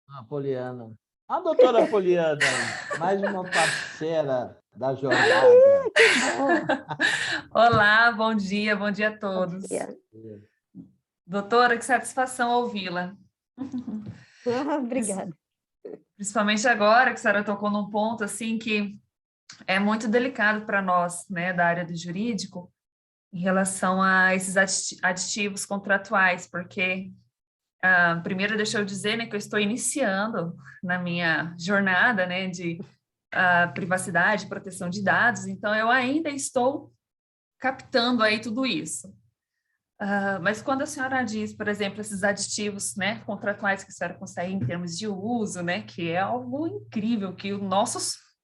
Speaker 1: A Poliana. A doutora Poliana aí, mais uma parceira da jornada.
Speaker 2: Que bom.
Speaker 3: Olá, bom dia a todos. Doutora, que satisfação ouvi-la.
Speaker 2: Obrigada.
Speaker 3: Principalmente agora que a senhora tocou num ponto assim que é muito delicado para nós, né, da área do jurídico, em relação a esses aditivos contratuais, porque primeiro deixa eu dizer, né, que eu estou iniciando na minha jornada, né, de privacidade, proteção de dados, então eu ainda estou captando aí tudo isso. Mas quando a senhora diz, por exemplo, esses aditivos, né, contratuais que a senhora consegue em termos de uso, né, que é algo incrível, que o nosso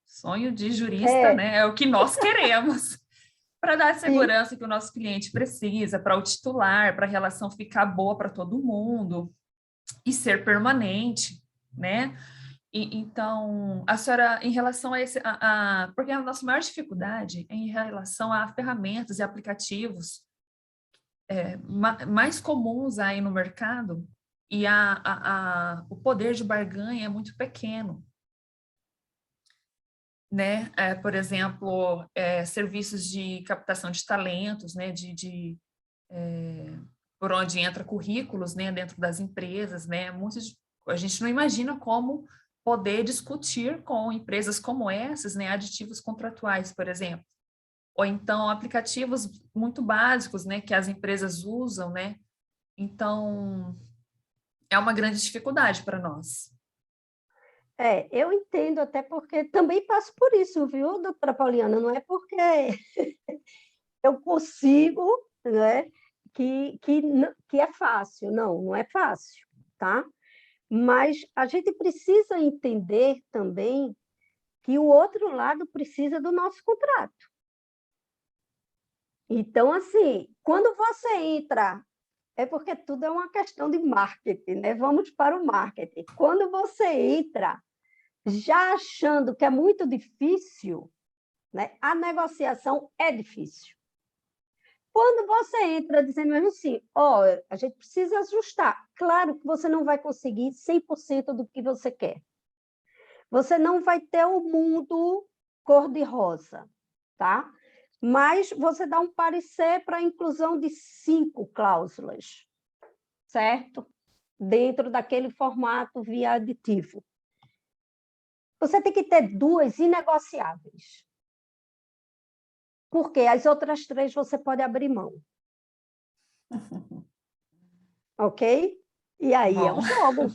Speaker 3: sonho de jurista, né, é o que nós queremos, para dar a segurança que o nosso cliente precisa, para o titular, para a relação ficar boa para todo mundo e ser permanente, né? Então, a senhora, em relação a esse, porque a nossa maior dificuldade é em relação a ferramentas e aplicativos mais comuns aí no mercado e o poder de barganha é muito pequeno, né? Por exemplo, serviços de captação de talentos, né? Por onde entra currículos, né? Dentro das empresas, né? A gente não imagina como poder discutir com empresas como essas, né? Aditivos contratuais, por exemplo. Ou então aplicativos muito básicos, né, que as empresas usam, né? Então, é uma grande dificuldade para nós.
Speaker 2: Eu entendo, até porque também passo por isso, viu, doutora Pauliana? Não é porque eu consigo, né, que é fácil. Não, não é fácil, tá? Mas a gente precisa entender também que o outro lado precisa do nosso contrato. Então, assim, quando você entra, é porque tudo é uma questão de marketing, né? Vamos para o marketing. Quando você entra já achando que é muito difícil, né? A negociação é difícil. Quando você entra dizendo mesmo assim, a gente precisa ajustar, claro que você não vai conseguir 100% do que você quer. Você não vai ter o mundo cor-de-rosa, tá? Mas você dá um parecer para a inclusão de 5 cláusulas, certo? Dentro daquele formato via aditivo. Você tem que ter 2 inegociáveis. Porque as outras 3 você pode abrir mão. Ok? E aí é o jogo.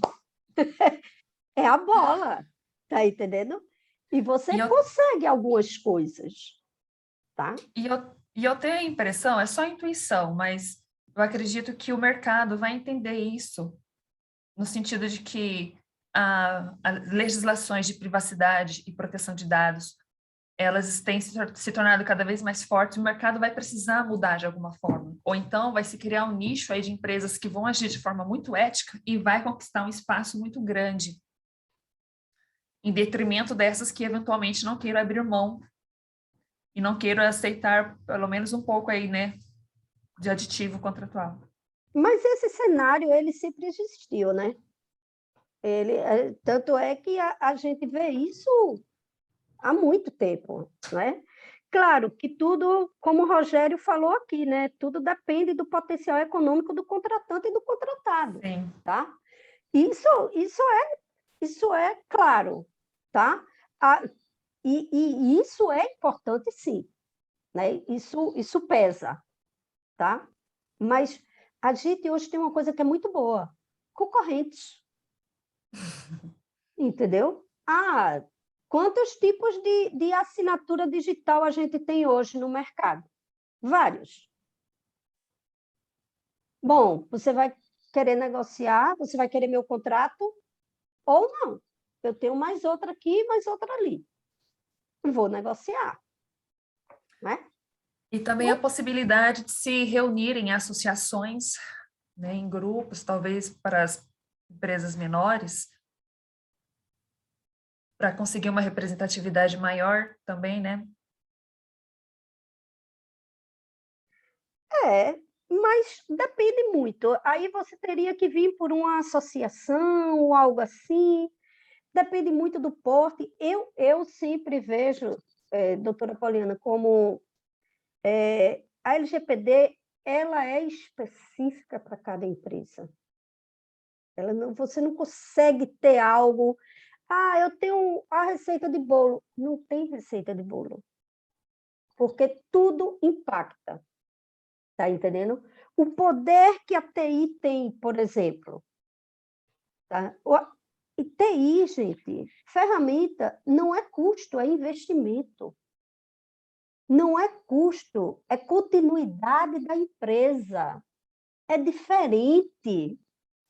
Speaker 2: É a bola. Tá entendendo? E você consegue algumas coisas. Tá?
Speaker 3: E eu tenho a impressão, é só intuição, mas eu acredito que o mercado vai entender isso, no sentido de que as legislações de privacidade e proteção de dados, elas têm se tornado cada vez mais fortes, o mercado vai precisar mudar de alguma forma. Ou então vai se criar um nicho aí de empresas que vão agir de forma muito ética e vai conquistar um espaço muito grande, em detrimento dessas que eventualmente não queiram abrir mão e não queiram aceitar pelo menos um pouco aí, né, de aditivo contratual.
Speaker 2: Mas esse cenário, ele sempre existiu, né? Tanto é que a gente vê isso há muito tempo, né? Claro que tudo, como o Rogério falou aqui, né? Tudo depende do potencial econômico do contratante e do contratado,
Speaker 3: Sim.
Speaker 2: tá? Isso é claro, tá? E isso é importante, sim, né? Isso pesa, tá? Mas a gente hoje tem uma coisa que é muito boa: concorrentes. Entendeu? Ah, quantos tipos de assinatura digital a gente tem hoje no mercado? Vários. Bom, você vai querer negociar, você vai querer meu contrato ou não. Eu tenho mais outra aqui, mais outra ali. Vou negociar, né?
Speaker 3: E também a possibilidade de se reunir em associações, né, em grupos, talvez para as empresas menores, para conseguir uma representatividade maior também, né?
Speaker 2: É, mas depende muito. Aí você teria que vir por uma associação ou algo assim. Depende muito do porte. Eu sempre vejo, doutora Poliana, como a LGPD ela é específica para cada empresa. Você não consegue ter algo. Ah, eu tenho a receita de bolo. Não tem receita de bolo. Porque tudo impacta. Está entendendo? O poder que a TI tem, por exemplo. Tá? E TI, gente, ferramenta não é custo, é investimento. Não é custo, é continuidade da empresa. É diferente,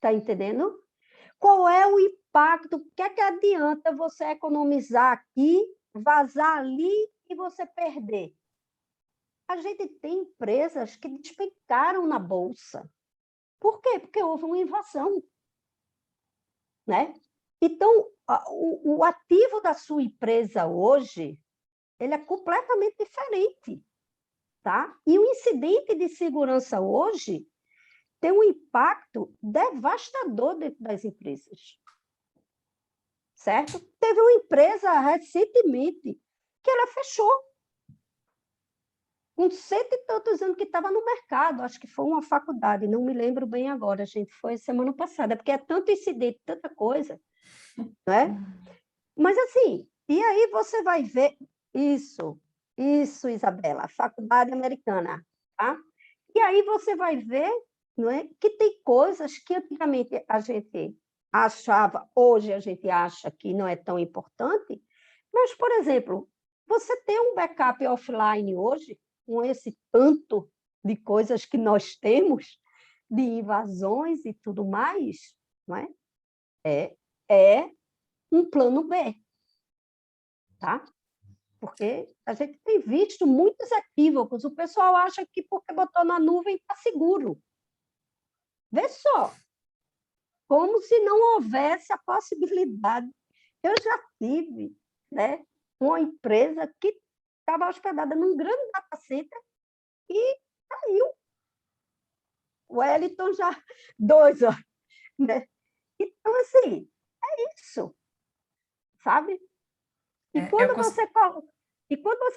Speaker 2: tá entendendo? Qual é o impacto? O que é que adianta você economizar aqui, vazar ali e você perder? A gente tem empresas que despencaram na bolsa. Por quê? Porque houve uma invasão, né? Então, o ativo da sua empresa hoje, ele é completamente diferente, tá? E o incidente de segurança hoje tem um impacto devastador dentro das empresas, certo? Teve uma empresa recentemente que ela fechou, com cento e tantos anos que estava no mercado, acho que foi uma faculdade, não me lembro bem agora, gente, foi semana passada, porque é tanto incidente, tanta coisa, né? Mas assim, e aí você vai ver isso, Isabela, a faculdade americana, tá? E aí você vai ver, não é, que tem coisas que antigamente a gente achava, hoje a gente acha que não é tão importante, mas, por exemplo, você ter um backup offline hoje, com esse tanto de coisas que nós temos, de invasões e tudo mais, não é? É um plano B, tá? Porque a gente tem visto muitos equívocos. O pessoal acha que porque botou na nuvem está seguro. Vê só, como se não houvesse a possibilidade. Eu já tive, né, uma empresa que estava hospedada num grande data center e caiu. O Wellington já, 2 anos, né? Então, assim, é isso, sabe? E
Speaker 3: É,
Speaker 2: quando você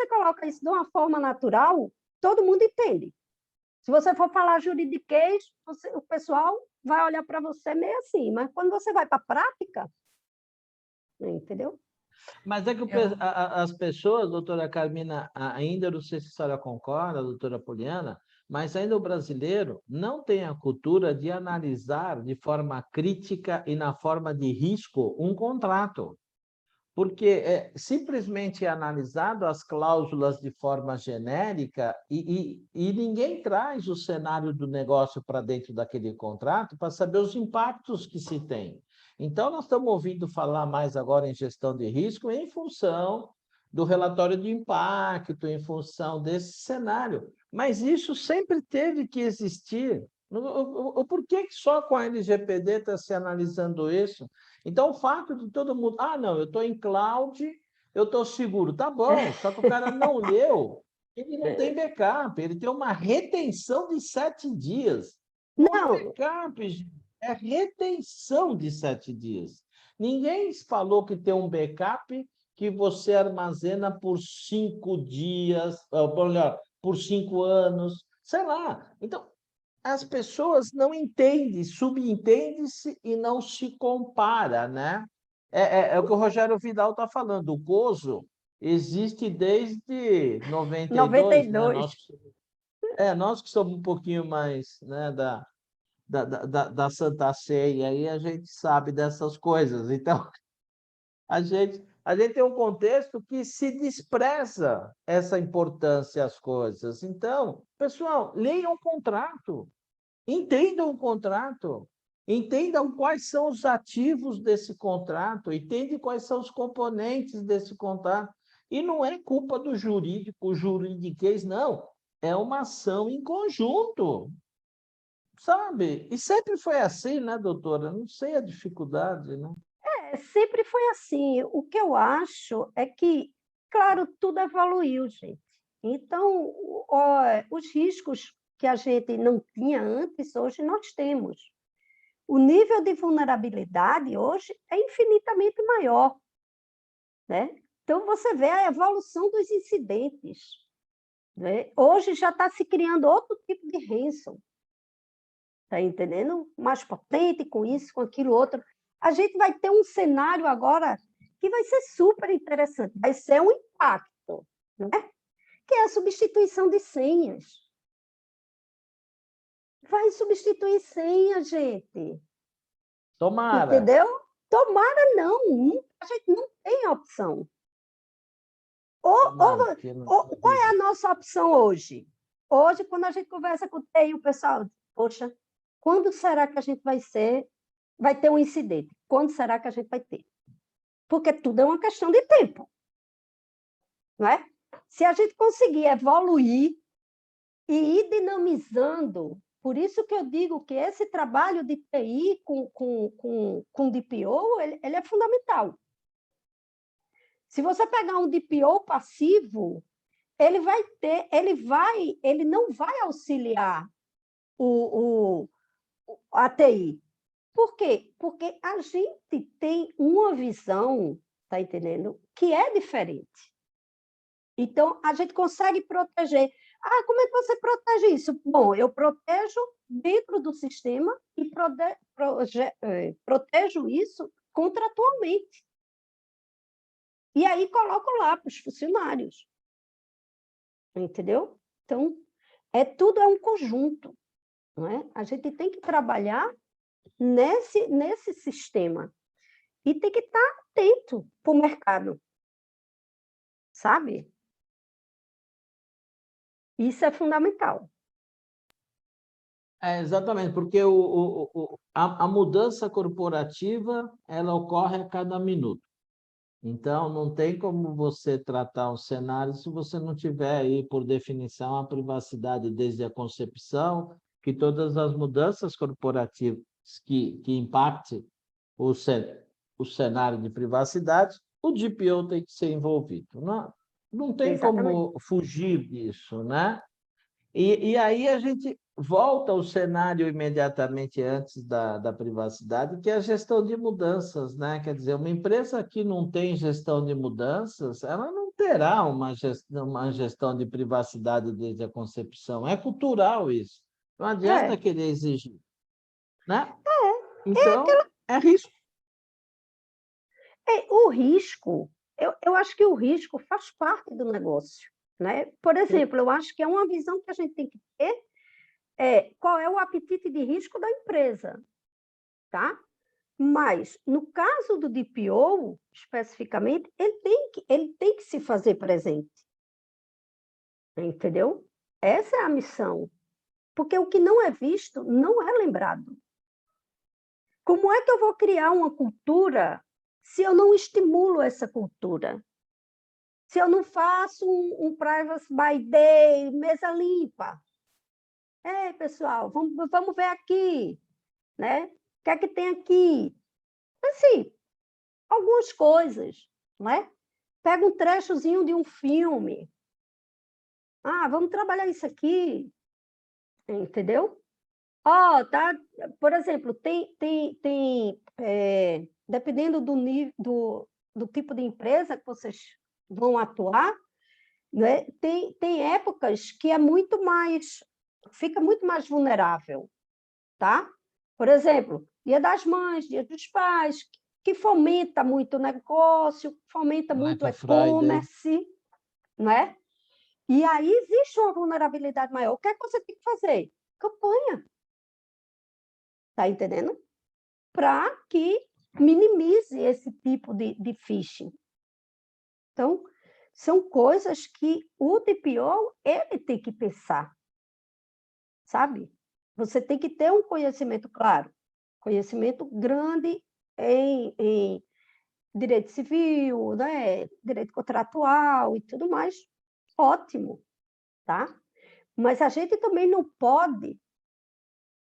Speaker 2: coloca isso de uma forma natural, todo mundo entende. Se você for falar juridiquês, o pessoal vai olhar para você meio assim, mas quando você vai para a prática, entendeu?
Speaker 1: Mas é que as pessoas, doutora Carmina, ainda não sei se a senhora concorda, doutora Poliana, mas ainda o brasileiro não tem a cultura de analisar de forma crítica e na forma de risco um contrato. Porque simplesmente é analisado as cláusulas de forma genérica e ninguém traz o cenário do negócio para dentro daquele contrato para saber os impactos que se tem. Então, nós estamos ouvindo falar mais agora em gestão de risco em função do relatório de impacto, em função desse cenário. Mas isso sempre teve que existir. Por que só com a LGPD está se analisando isso? Então, o fato de todo mundo... Ah, não, eu estou em cloud, eu estou seguro. Tá bom, só que o cara não leu, ele não tem backup, ele tem uma retenção de 7 dias. Não é
Speaker 2: Não,
Speaker 1: backup, gente, é retenção de 7 dias. Ninguém falou que tem um backup que você armazena por 5 dias, ou melhor, por 5 anos, sei lá. Então, as pessoas não entendem, subentende-se e não se compara, né? É o que o Rogério Vidal está falando. O gozo existe desde 92, né?
Speaker 2: 92.
Speaker 1: Nosso Nós que somos um pouquinho mais, né, da Santa Ceia, aí a gente sabe dessas coisas. Então, a gente tem um contexto que se despreza essa importância às coisas. Então, pessoal, leiam o contrato, entendam o contrato, entendam quais são os ativos desse contrato, entendam quais são os componentes desse contrato. E não é culpa do jurídico, juridiquês, não. É uma ação em conjunto, sabe? E sempre foi assim, né, doutora? Não sei a dificuldade, né?
Speaker 2: Sempre foi assim. O que eu acho é que, claro, tudo evoluiu, gente. Então, os riscos que a gente não tinha antes, hoje nós temos. O nível de vulnerabilidade hoje é infinitamente maior, né? Então, você vê a evolução dos incidentes, né? Hoje já está se criando outro tipo de ransom, está entendendo? Mais potente, com isso, com aquilo, outro. A gente vai ter um cenário agora que vai ser super interessante, vai ser um impacto, né? Que é a substituição de senhas. Vai substituir senha, gente.
Speaker 1: Tomara.
Speaker 2: Entendeu? Tomara não, a gente não tem opção.
Speaker 1: Tomara que não
Speaker 2: Qual é a nossa opção hoje? Hoje, quando a gente conversa com o TI, o pessoal diz, poxa, quando será que a gente vai ter um incidente? Quando será que a gente vai ter? Porque tudo é uma questão de tempo. Não é? Se a gente conseguir evoluir e ir dinamizando, por isso que eu digo que esse trabalho de TI com DPO, ele é fundamental. Se você pegar um DPO passivo, ele não vai auxiliar a TI. Por quê? Porque a gente tem uma visão, tá entendendo? Que é diferente. Então, a gente consegue proteger. Ah, como é que você protege isso? Bom, eu protejo dentro do sistema e protejo isso contratualmente. E aí coloco lá para os funcionários. Entendeu? Então, tudo é um conjunto. Não é? A gente tem que trabalhar nesse sistema. E tem que estar atento para o mercado. Sabe? Isso é fundamental.
Speaker 1: Exatamente, porque a mudança corporativa ela ocorre a cada minuto. Então, não tem como você tratar um cenário se você não tiver aí, por definição, a privacidade desde a concepção, que todas as mudanças corporativas que impactem o cenário de privacidade, o DPO tem que ser envolvido. Não tem
Speaker 2: Exatamente.
Speaker 1: como fugir disso, né? E aí a gente volta ao cenário imediatamente antes da privacidade, que é a gestão de mudanças, né? Quer dizer, uma empresa que não tem gestão de mudanças, ela não terá uma gestão de privacidade desde a concepção. É cultural isso. Não adianta querer exigir, né? Então, é risco.
Speaker 2: O risco, eu acho que o risco faz parte do negócio. Né? Por exemplo, eu acho que é uma visão que a gente tem que ter, qual é o apetite de risco da empresa. Tá? Mas, no caso do DPO, especificamente, ele tem que se fazer presente. Entendeu? Essa é a missão. Porque o que não é visto não é lembrado. Como é que eu vou criar uma cultura se eu não estimulo essa cultura? Se eu não faço um Privacy by Day, mesa limpa? Ei, pessoal, vamos ver aqui, né? O que é que tem aqui? Assim, algumas coisas, não é? Pega um trechozinho de um filme. Ah, vamos trabalhar isso aqui, entendeu? Tá? Por exemplo, dependendo do nível, do tipo de empresa que vocês vão atuar, né? Tem épocas que fica muito mais vulnerável, tá? Por exemplo, Dia das Mães, Dia dos Pais, que fomenta muito o negócio, fomenta muito o e-commerce, né? E aí existe uma vulnerabilidade maior. O que é que você tem que fazer? Campanha. Está entendendo? Para que minimize esse tipo de phishing. Então, são coisas que o DPO, ele tem que pensar, sabe? Você tem que ter um conhecimento, claro, conhecimento grande em direito civil, né? Direito contratual e tudo mais, ótimo, tá? Mas a gente também não pode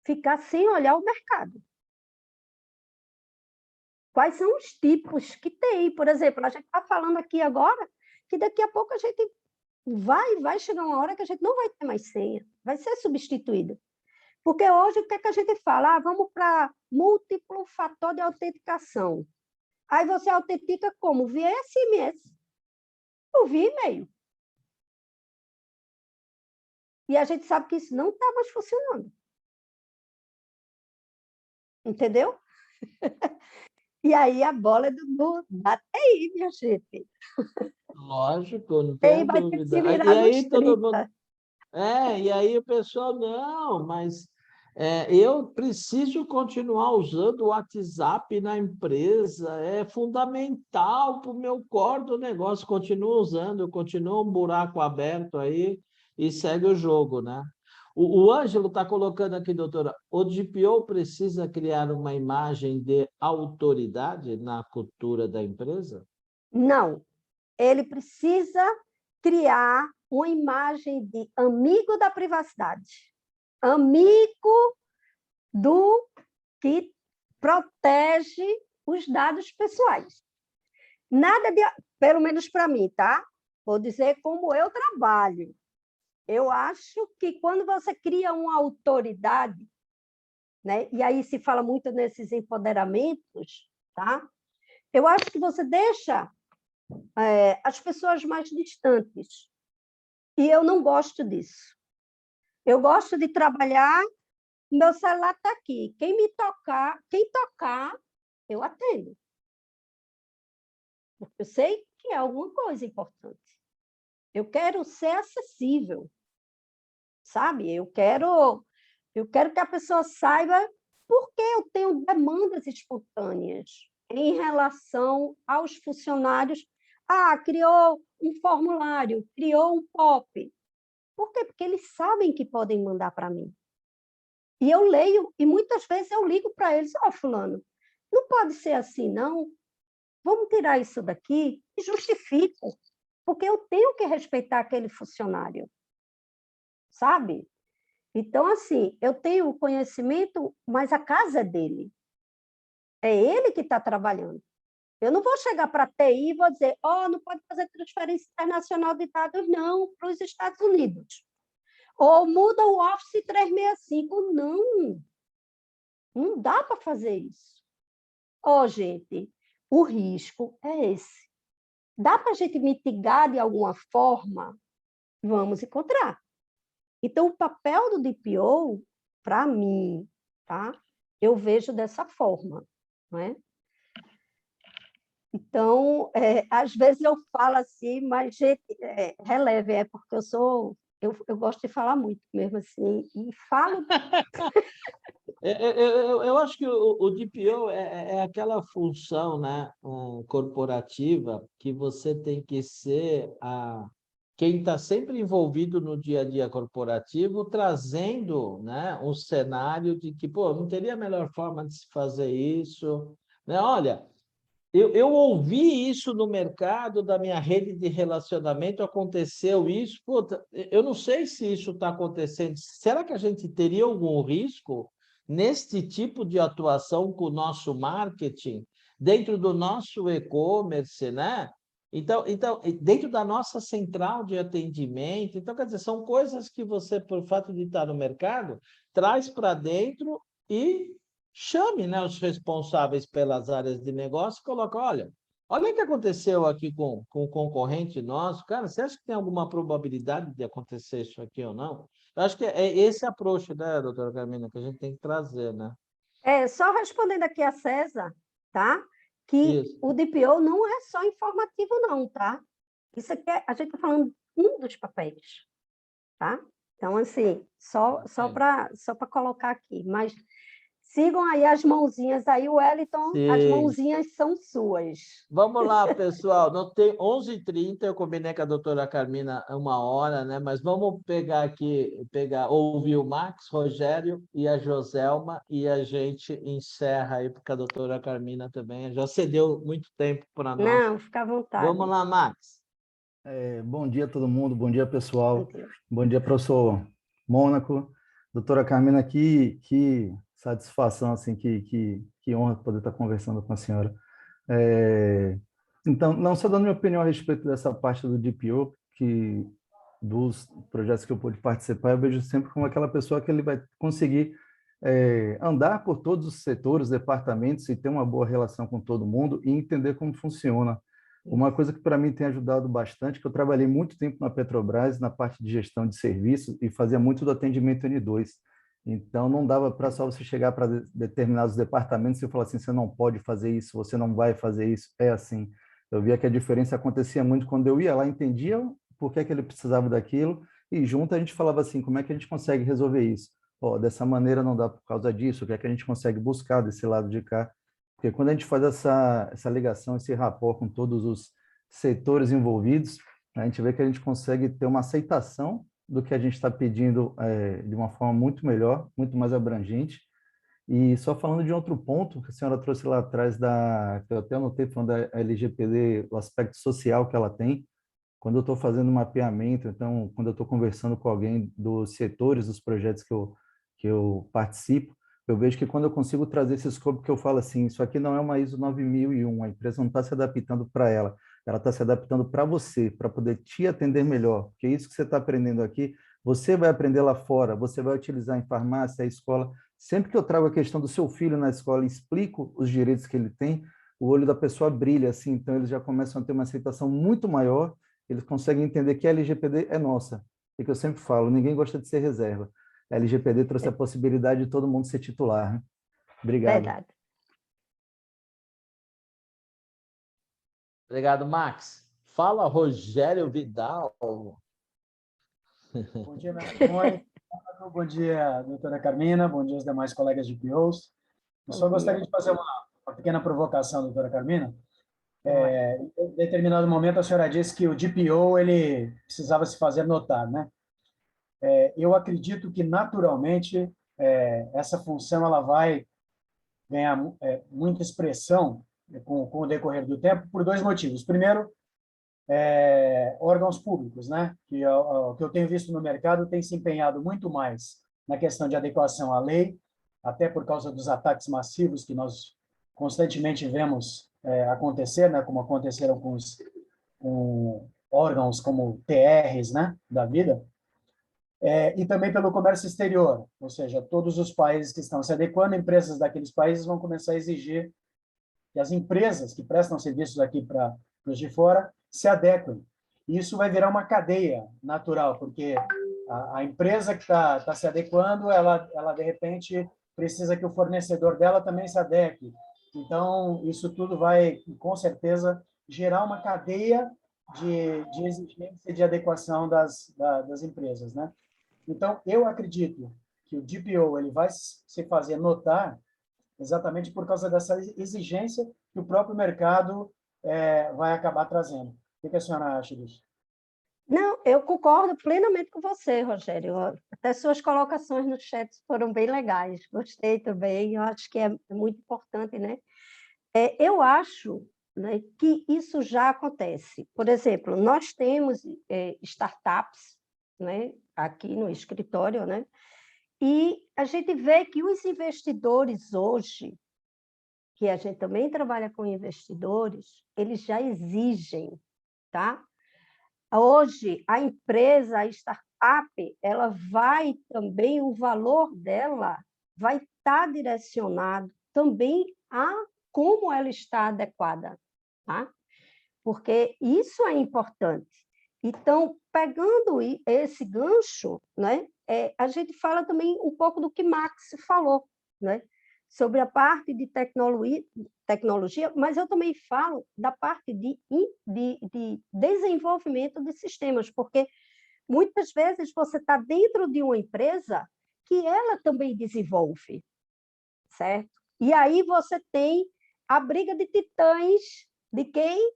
Speaker 2: ficar sem olhar o mercado. Quais são os tipos que tem? Por exemplo, a gente está falando aqui agora que daqui a pouco a gente vai chegar uma hora que a gente não vai ter mais senha, vai ser substituído. Porque hoje o que é que a gente fala? Vamos para múltiplo fator de autenticação. Aí você autentica como? Via SMS ou via e-mail. E a gente sabe que isso não está mais funcionando. Entendeu? E aí a bola é da TI, minha gente.
Speaker 1: Lógico, não
Speaker 2: TI
Speaker 1: tem
Speaker 2: vai ter que se
Speaker 1: dúvida.
Speaker 2: virar
Speaker 1: E
Speaker 2: nos
Speaker 1: aí todo mundo...
Speaker 2: 30.
Speaker 1: E aí o pessoal, não, mas eu preciso continuar usando o WhatsApp na empresa, é fundamental para o meu core do negócio, continuo usando, continua um buraco aberto aí e segue o jogo, né? O Ângelo está colocando aqui, doutora, o DPO precisa criar uma imagem de autoridade na cultura da empresa?
Speaker 2: Não, ele precisa criar uma imagem de amigo da privacidade, amigo do que protege os dados pessoais. Nada de, pelo menos para mim, tá? Vou dizer como eu trabalho. Eu acho que quando você cria uma autoridade, né? E aí se fala muito nesses empoderamentos, tá? Eu acho que você deixa as pessoas mais distantes. E eu não gosto disso. Eu gosto de trabalhar, meu celular está aqui. Quem tocar, eu atendo. Porque eu sei que é alguma coisa importante. Eu quero ser acessível, sabe? Eu quero que a pessoa saiba por que eu tenho demandas espontâneas em relação aos funcionários. Criou um formulário, criou um POP. Por quê? Porque eles sabem que podem mandar para mim. E eu leio, e muitas vezes eu ligo para eles, fulano, não pode ser assim, não. Vamos tirar isso daqui e justifico, porque eu tenho que respeitar aquele funcionário, sabe? Então, assim, eu tenho o conhecimento, mas a casa é dele. É ele que está trabalhando. Eu não vou chegar para a TI e vou dizer, não pode fazer transferência internacional de dados, não, para os Estados Unidos. Ou muda o Office 365. Não dá para fazer isso. Gente, o risco é esse. Dá para a gente mitigar de alguma forma? Vamos encontrar. Então, o papel do DPO, para mim, tá? Eu vejo dessa forma, não é? Então, às vezes eu falo assim, mas, gente, releve, porque eu gosto de falar muito mesmo assim, e falo...
Speaker 1: Eu acho que o DPO é aquela função, né, corporativa que você tem que ser quem está sempre envolvido no dia a dia corporativo, trazendo, né, um cenário de que, não teria a melhor forma de se fazer isso, né? Olha, eu ouvi isso no mercado da minha rede de relacionamento, aconteceu isso, eu não sei se isso está acontecendo. Será que a gente teria algum risco neste tipo de atuação com o nosso marketing, dentro do nosso e-commerce, né? Então, dentro da nossa central de atendimento, então, quer dizer, são coisas que você, por fato de estar no mercado, traz para dentro e chame, né, os responsáveis pelas áreas de negócio e coloca, olha o que aconteceu aqui com o concorrente nosso. Cara, você acha que tem alguma probabilidade de acontecer isso aqui ou não? Eu acho que é esse approach, né, doutora Carmina, que a gente tem que trazer, né?
Speaker 2: Só respondendo aqui a César, tá? Que
Speaker 1: Isso.
Speaker 2: o DPO não é só informativo, não, tá? Isso aqui a gente está falando um dos papéis, tá? Então, assim, só para colocar aqui, mas sigam aí as mãozinhas aí, Wellington, as
Speaker 1: Sim.
Speaker 2: mãozinhas são suas.
Speaker 1: Vamos lá, pessoal. Não tem 11h30, eu combinei com a doutora Carmina 1 hora, né? Mas vamos pegar aqui, ouvir o Max, Rogério e a Joselma, e a gente encerra aí, porque a doutora Carmina também já cedeu muito tempo para nós.
Speaker 2: Não, fica à vontade.
Speaker 1: Vamos lá, Max.
Speaker 4: Bom dia a todo mundo, bom dia pessoal,
Speaker 2: Bom dia.
Speaker 4: bom dia professor Mônaco, doutora Carmina, que satisfação, assim, que honra poder estar conversando com a senhora. Então, não só dando minha opinião a respeito dessa parte do DPO, que dos projetos que eu pude participar, eu vejo sempre como aquela pessoa que ele vai conseguir andar por todos os setores, departamentos e ter uma boa relação com todo mundo e entender como funciona. Uma coisa que para mim tem ajudado bastante, que eu trabalhei muito tempo na Petrobras, na parte de gestão de serviços, e fazia muito do atendimento N2. Então, não dava para só você chegar para determinados departamentos e falar assim, você não pode fazer isso, você não vai fazer isso, é assim. Eu via que a diferença acontecia muito quando eu ia lá, entendia por que ele precisava daquilo, e junto a gente falava assim, como é que a gente consegue resolver isso? Dessa maneira não dá por causa disso, o que é que a gente consegue buscar desse lado de cá? Porque quando a gente faz essa ligação, esse rapport com todos os setores envolvidos, a gente vê que a gente consegue ter uma aceitação do que a gente está pedindo de uma forma muito melhor, muito mais abrangente. E só falando de outro ponto que a senhora trouxe lá atrás, que eu até anotei, falando da LGPD, o aspecto social que ela tem, quando eu estou fazendo mapeamento, então, quando eu estou conversando com alguém dos setores, dos projetos que eu participo, eu vejo que quando eu consigo trazer esse escopo que eu falo assim, isso aqui não é uma ISO 9001, a empresa não está se adaptando para ela está se adaptando para você, para poder te atender melhor, porque isso que você está aprendendo aqui, você vai aprender lá fora, você vai utilizar em farmácia, escola. Sempre que eu trago a questão do seu filho na escola e explico os direitos que ele tem, o olho da pessoa brilha, assim, então eles já começam a ter uma aceitação muito maior, eles conseguem entender que a LGPD é nossa, e que eu sempre falo, ninguém gosta de ser reserva. A LGPD trouxe a possibilidade de todo mundo ser titular. Né? Obrigado.
Speaker 2: Verdade.
Speaker 1: Obrigado, Max. Fala, Rogério Vidal.
Speaker 5: Bom dia, mestre Mônaco. Bom dia, doutora Carmina. Bom dia aos demais colegas de POs. Eu só gostaria de fazer uma pequena provocação, doutora Carmina. Em determinado momento, a senhora disse que o DPO ele precisava se fazer notar, né? Eu acredito que, naturalmente, essa função ela vai ganhar muita expressão com o decorrer do tempo por dois motivos. Primeiro, órgãos públicos, né? Que o que eu tenho visto no mercado tem se empenhado muito mais na questão de adequação à lei, até por causa dos ataques massivos que nós constantemente vemos acontecer, né? Como aconteceram com órgãos como TRs, né? Da vida. E também pelo comércio exterior, ou seja, todos os países que estão se adequando, empresas daqueles países vão começar a exigir que as empresas que prestam serviços aqui para os de fora se adequem. E isso vai virar uma cadeia natural, porque a empresa que está se adequando, ela, de repente, precisa que o fornecedor dela também se adeque. Então, isso tudo vai, com certeza, gerar uma cadeia de exigência e de adequação das empresas, né? Então, eu acredito que o DPO ele vai se fazer notar exatamente por causa dessa exigência que o próprio mercado vai acabar trazendo. O que a senhora acha disso?
Speaker 2: Não, eu concordo plenamente com você, Rogério. Até suas colocações no chat foram bem legais. Gostei também. Eu acho que é muito importante, né? Eu acho, né, que isso já acontece. Por exemplo, nós temos startups, né, aqui no escritório, né? E a gente vê que os investidores hoje, que a gente também trabalha com investidores, eles já exigem, tá? Hoje, a empresa, a startup, ela vai também, o valor dela vai estar direcionado também a como ela está adequada, tá? Porque isso é importante. Então, pegando esse gancho, né, a gente fala também um pouco do que Max falou, né, sobre a parte de tecnologia, mas eu também falo da parte de desenvolvimento de sistemas, porque muitas vezes você está dentro de uma empresa que ela também desenvolve, certo? E aí você tem a briga de titãs de quem?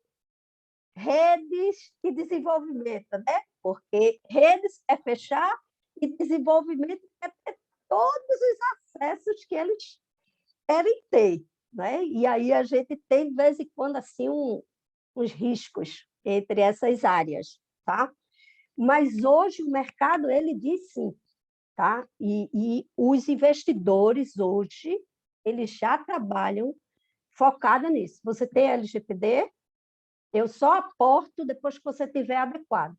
Speaker 2: Redes e desenvolvimento, né? Porque redes é fechar e desenvolvimento é ter todos os acessos que eles querem ter, né? E aí a gente tem, de vez em quando, assim, uns riscos entre essas áreas, tá? Mas hoje o mercado, ele diz sim, tá? E os investidores hoje, eles já trabalham focado nisso. Você tem LGPD, eu só aporto depois que você tiver adequado,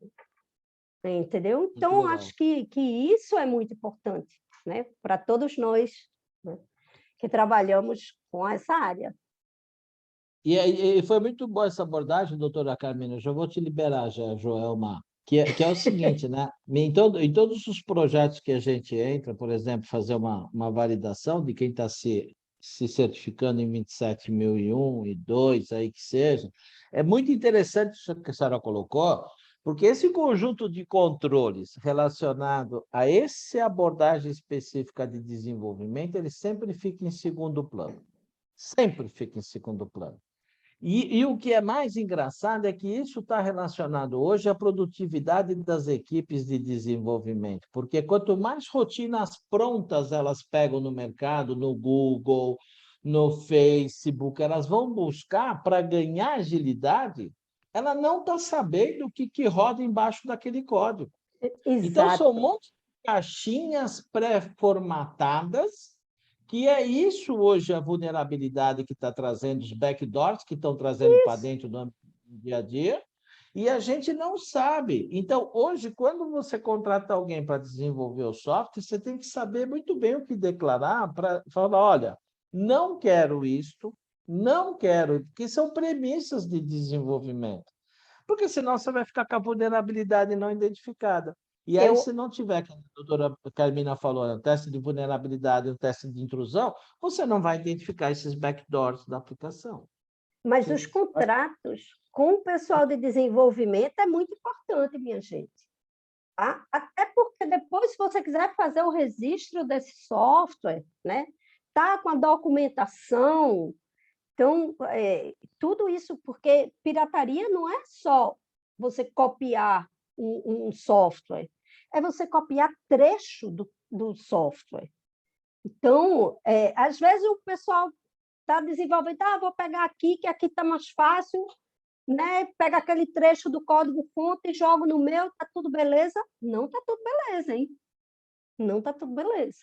Speaker 2: entendeu? Então, acho que isso é muito importante, né? Para todos nós, né? Que trabalhamos com essa área.
Speaker 1: E foi muito boa essa abordagem, doutora Carmina. Eu já vou te liberar, já, Joelma, que é o seguinte, né? Em todos os projetos que a gente entra, por exemplo, fazer uma validação de quem está se certificando em 27001 e 2, aí que seja, é muito interessante isso que a senhora colocou, porque esse conjunto de controles relacionado a essa abordagem específica de desenvolvimento, ele sempre fica em segundo plano. Sempre fica em segundo plano. E o que é mais engraçado é que isso está relacionado hoje à produtividade das equipes de desenvolvimento, porque quanto mais rotinas prontas elas pegam no mercado, no Google, no Facebook, elas vão buscar para ganhar agilidade, ela não está sabendo o que roda embaixo daquele código.
Speaker 2: Exato.
Speaker 1: Então, são um monte de caixinhas pré-formatadas, que é isso hoje a vulnerabilidade que está trazendo, os backdoors que estão trazendo para dentro do dia a dia, e a gente não sabe. Então, hoje, quando você contrata alguém para desenvolver o software, você tem que saber muito bem o que declarar para falar, olha, não quero isto, não quero, porque são premissas de desenvolvimento. Porque senão você vai ficar com a vulnerabilidade não identificada. E aí, se não tiver, como a doutora Carmina falou, um teste de vulnerabilidade, um teste de intrusão, você não vai identificar esses backdoors da aplicação.
Speaker 2: Mas os contratos com o pessoal de desenvolvimento é muito importante, minha gente. Tá? Até porque depois, se você quiser fazer o registro desse software, né? Tá com a documentação. Então, tudo isso, porque pirataria não é só você copiar um software, é você copiar trecho do software. Então, às vezes o pessoal está desenvolvendo, vou pegar aqui, que aqui está mais fácil, né? Pega aquele trecho do código-fonte e jogo no meu, está tudo beleza? Não está tudo beleza, hein? Não está tudo beleza.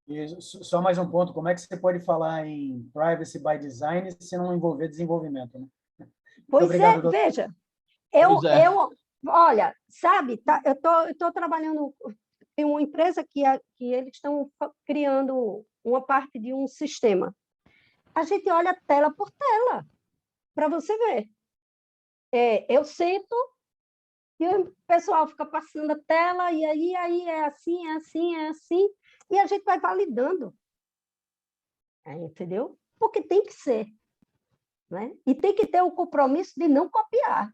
Speaker 5: E só mais um ponto, como é que você pode falar em privacy by design se não envolver desenvolvimento, né?
Speaker 2: Pois
Speaker 5: obrigado, doutor.
Speaker 2: veja, olha, sabe, eu estou trabalhando, tem uma empresa que eles estão criando uma parte de um sistema. A gente olha tela por tela, para você ver. Eu sento e o pessoal fica passando a tela, e aí é assim, é assim, é assim, e a gente vai validando. Entendeu? Porque tem que ser. Né? E tem que ter o compromisso de não copiar.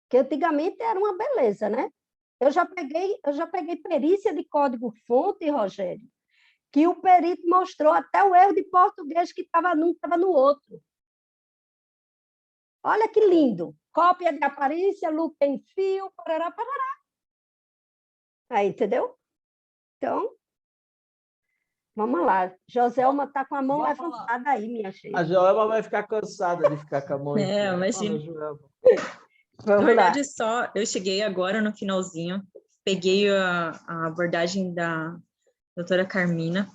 Speaker 2: Que antigamente era uma beleza, né? Eu já peguei perícia de código-fonte, Rogério, que o perito mostrou até o erro de português que estava num, estava no outro. Olha que lindo. Cópia de aparência, loop em fio, parará, parará. Aí, entendeu? Então, vamos lá. Joselma está com a mão levantada aí, minha filha.
Speaker 1: A Joelma vai ficar cansada de ficar com a mão em cima.
Speaker 6: Imagina.
Speaker 2: Na
Speaker 6: verdade, eu cheguei agora no finalzinho, peguei a abordagem da doutora Carmina.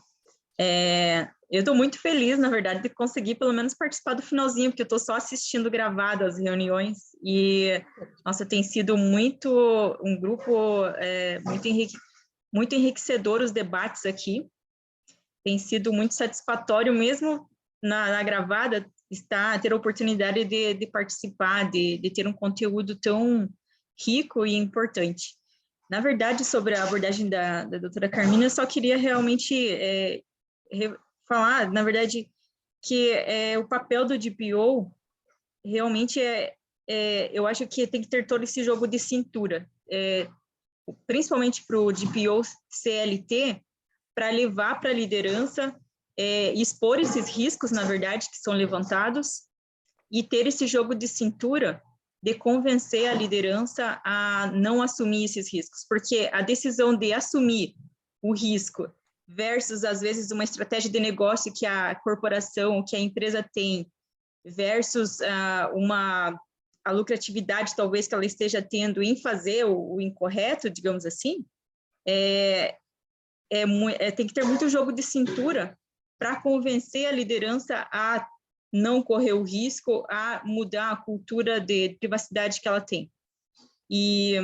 Speaker 6: Eu estou muito feliz, na verdade, de conseguir pelo menos participar do finalzinho, porque eu estou só assistindo gravado as reuniões e, nossa, tem sido um grupo muito enriquecedor os debates aqui. Tem sido muito satisfatório, mesmo na gravada, ter a oportunidade de participar, de ter um conteúdo tão rico e importante. Na verdade, sobre a abordagem da doutora Carmina, eu só queria realmente falar, na verdade, que o papel do DPO realmente eu acho que tem que ter todo esse jogo de cintura, principalmente para o DPO CLT, para levar para a liderança, expor esses riscos, na verdade, que são levantados, e ter esse jogo de cintura de convencer a liderança a não assumir esses riscos, porque a decisão de assumir o risco versus, às vezes, uma estratégia de negócio que a corporação, que a empresa tem, versus a lucratividade, talvez, que ela esteja tendo em fazer o incorreto, digamos assim, tem que ter muito jogo de cintura para convencer a liderança a não correr o risco, a mudar a cultura de privacidade que ela tem. E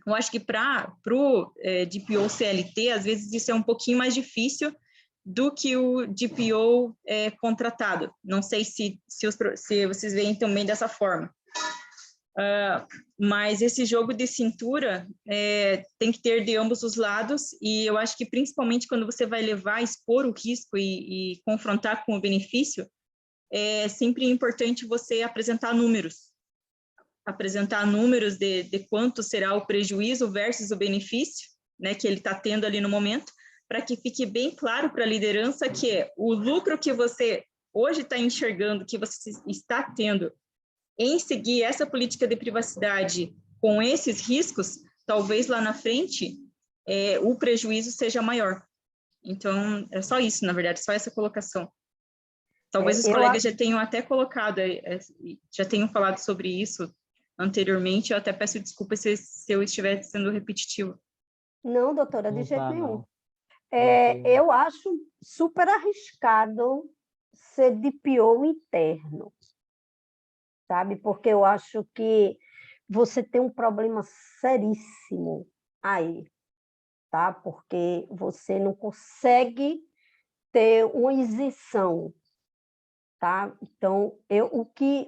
Speaker 6: eu acho que para o DPO CLT, às vezes isso é um pouquinho mais difícil do que o DPO contratado. Não sei se vocês veem também dessa forma. Mas esse jogo de cintura tem que ter de ambos os lados, e eu acho que principalmente quando você vai expor o risco e confrontar com o benefício, é sempre importante você apresentar números de quanto será o prejuízo versus o benefício, né, que ele está tendo ali no momento, para que fique bem claro para a liderança que o lucro que você hoje está enxergando, que você está tendo em seguir essa política de privacidade com esses riscos, talvez lá na frente o prejuízo seja maior. Então, é só isso, na verdade, só essa colocação. Talvez os colegas já tenham até colocado, já tenham falado sobre isso anteriormente, eu até peço desculpas se eu estiver sendo repetitivo.
Speaker 2: Não, doutora, de
Speaker 1: Não
Speaker 2: jeito
Speaker 1: tá,
Speaker 2: nenhum.
Speaker 1: não.
Speaker 2: Eu acho super arriscado ser DPO interno, sabe? Porque eu acho que você tem um problema seríssimo aí, tá? Porque você não consegue ter uma isenção, tá? Então, o que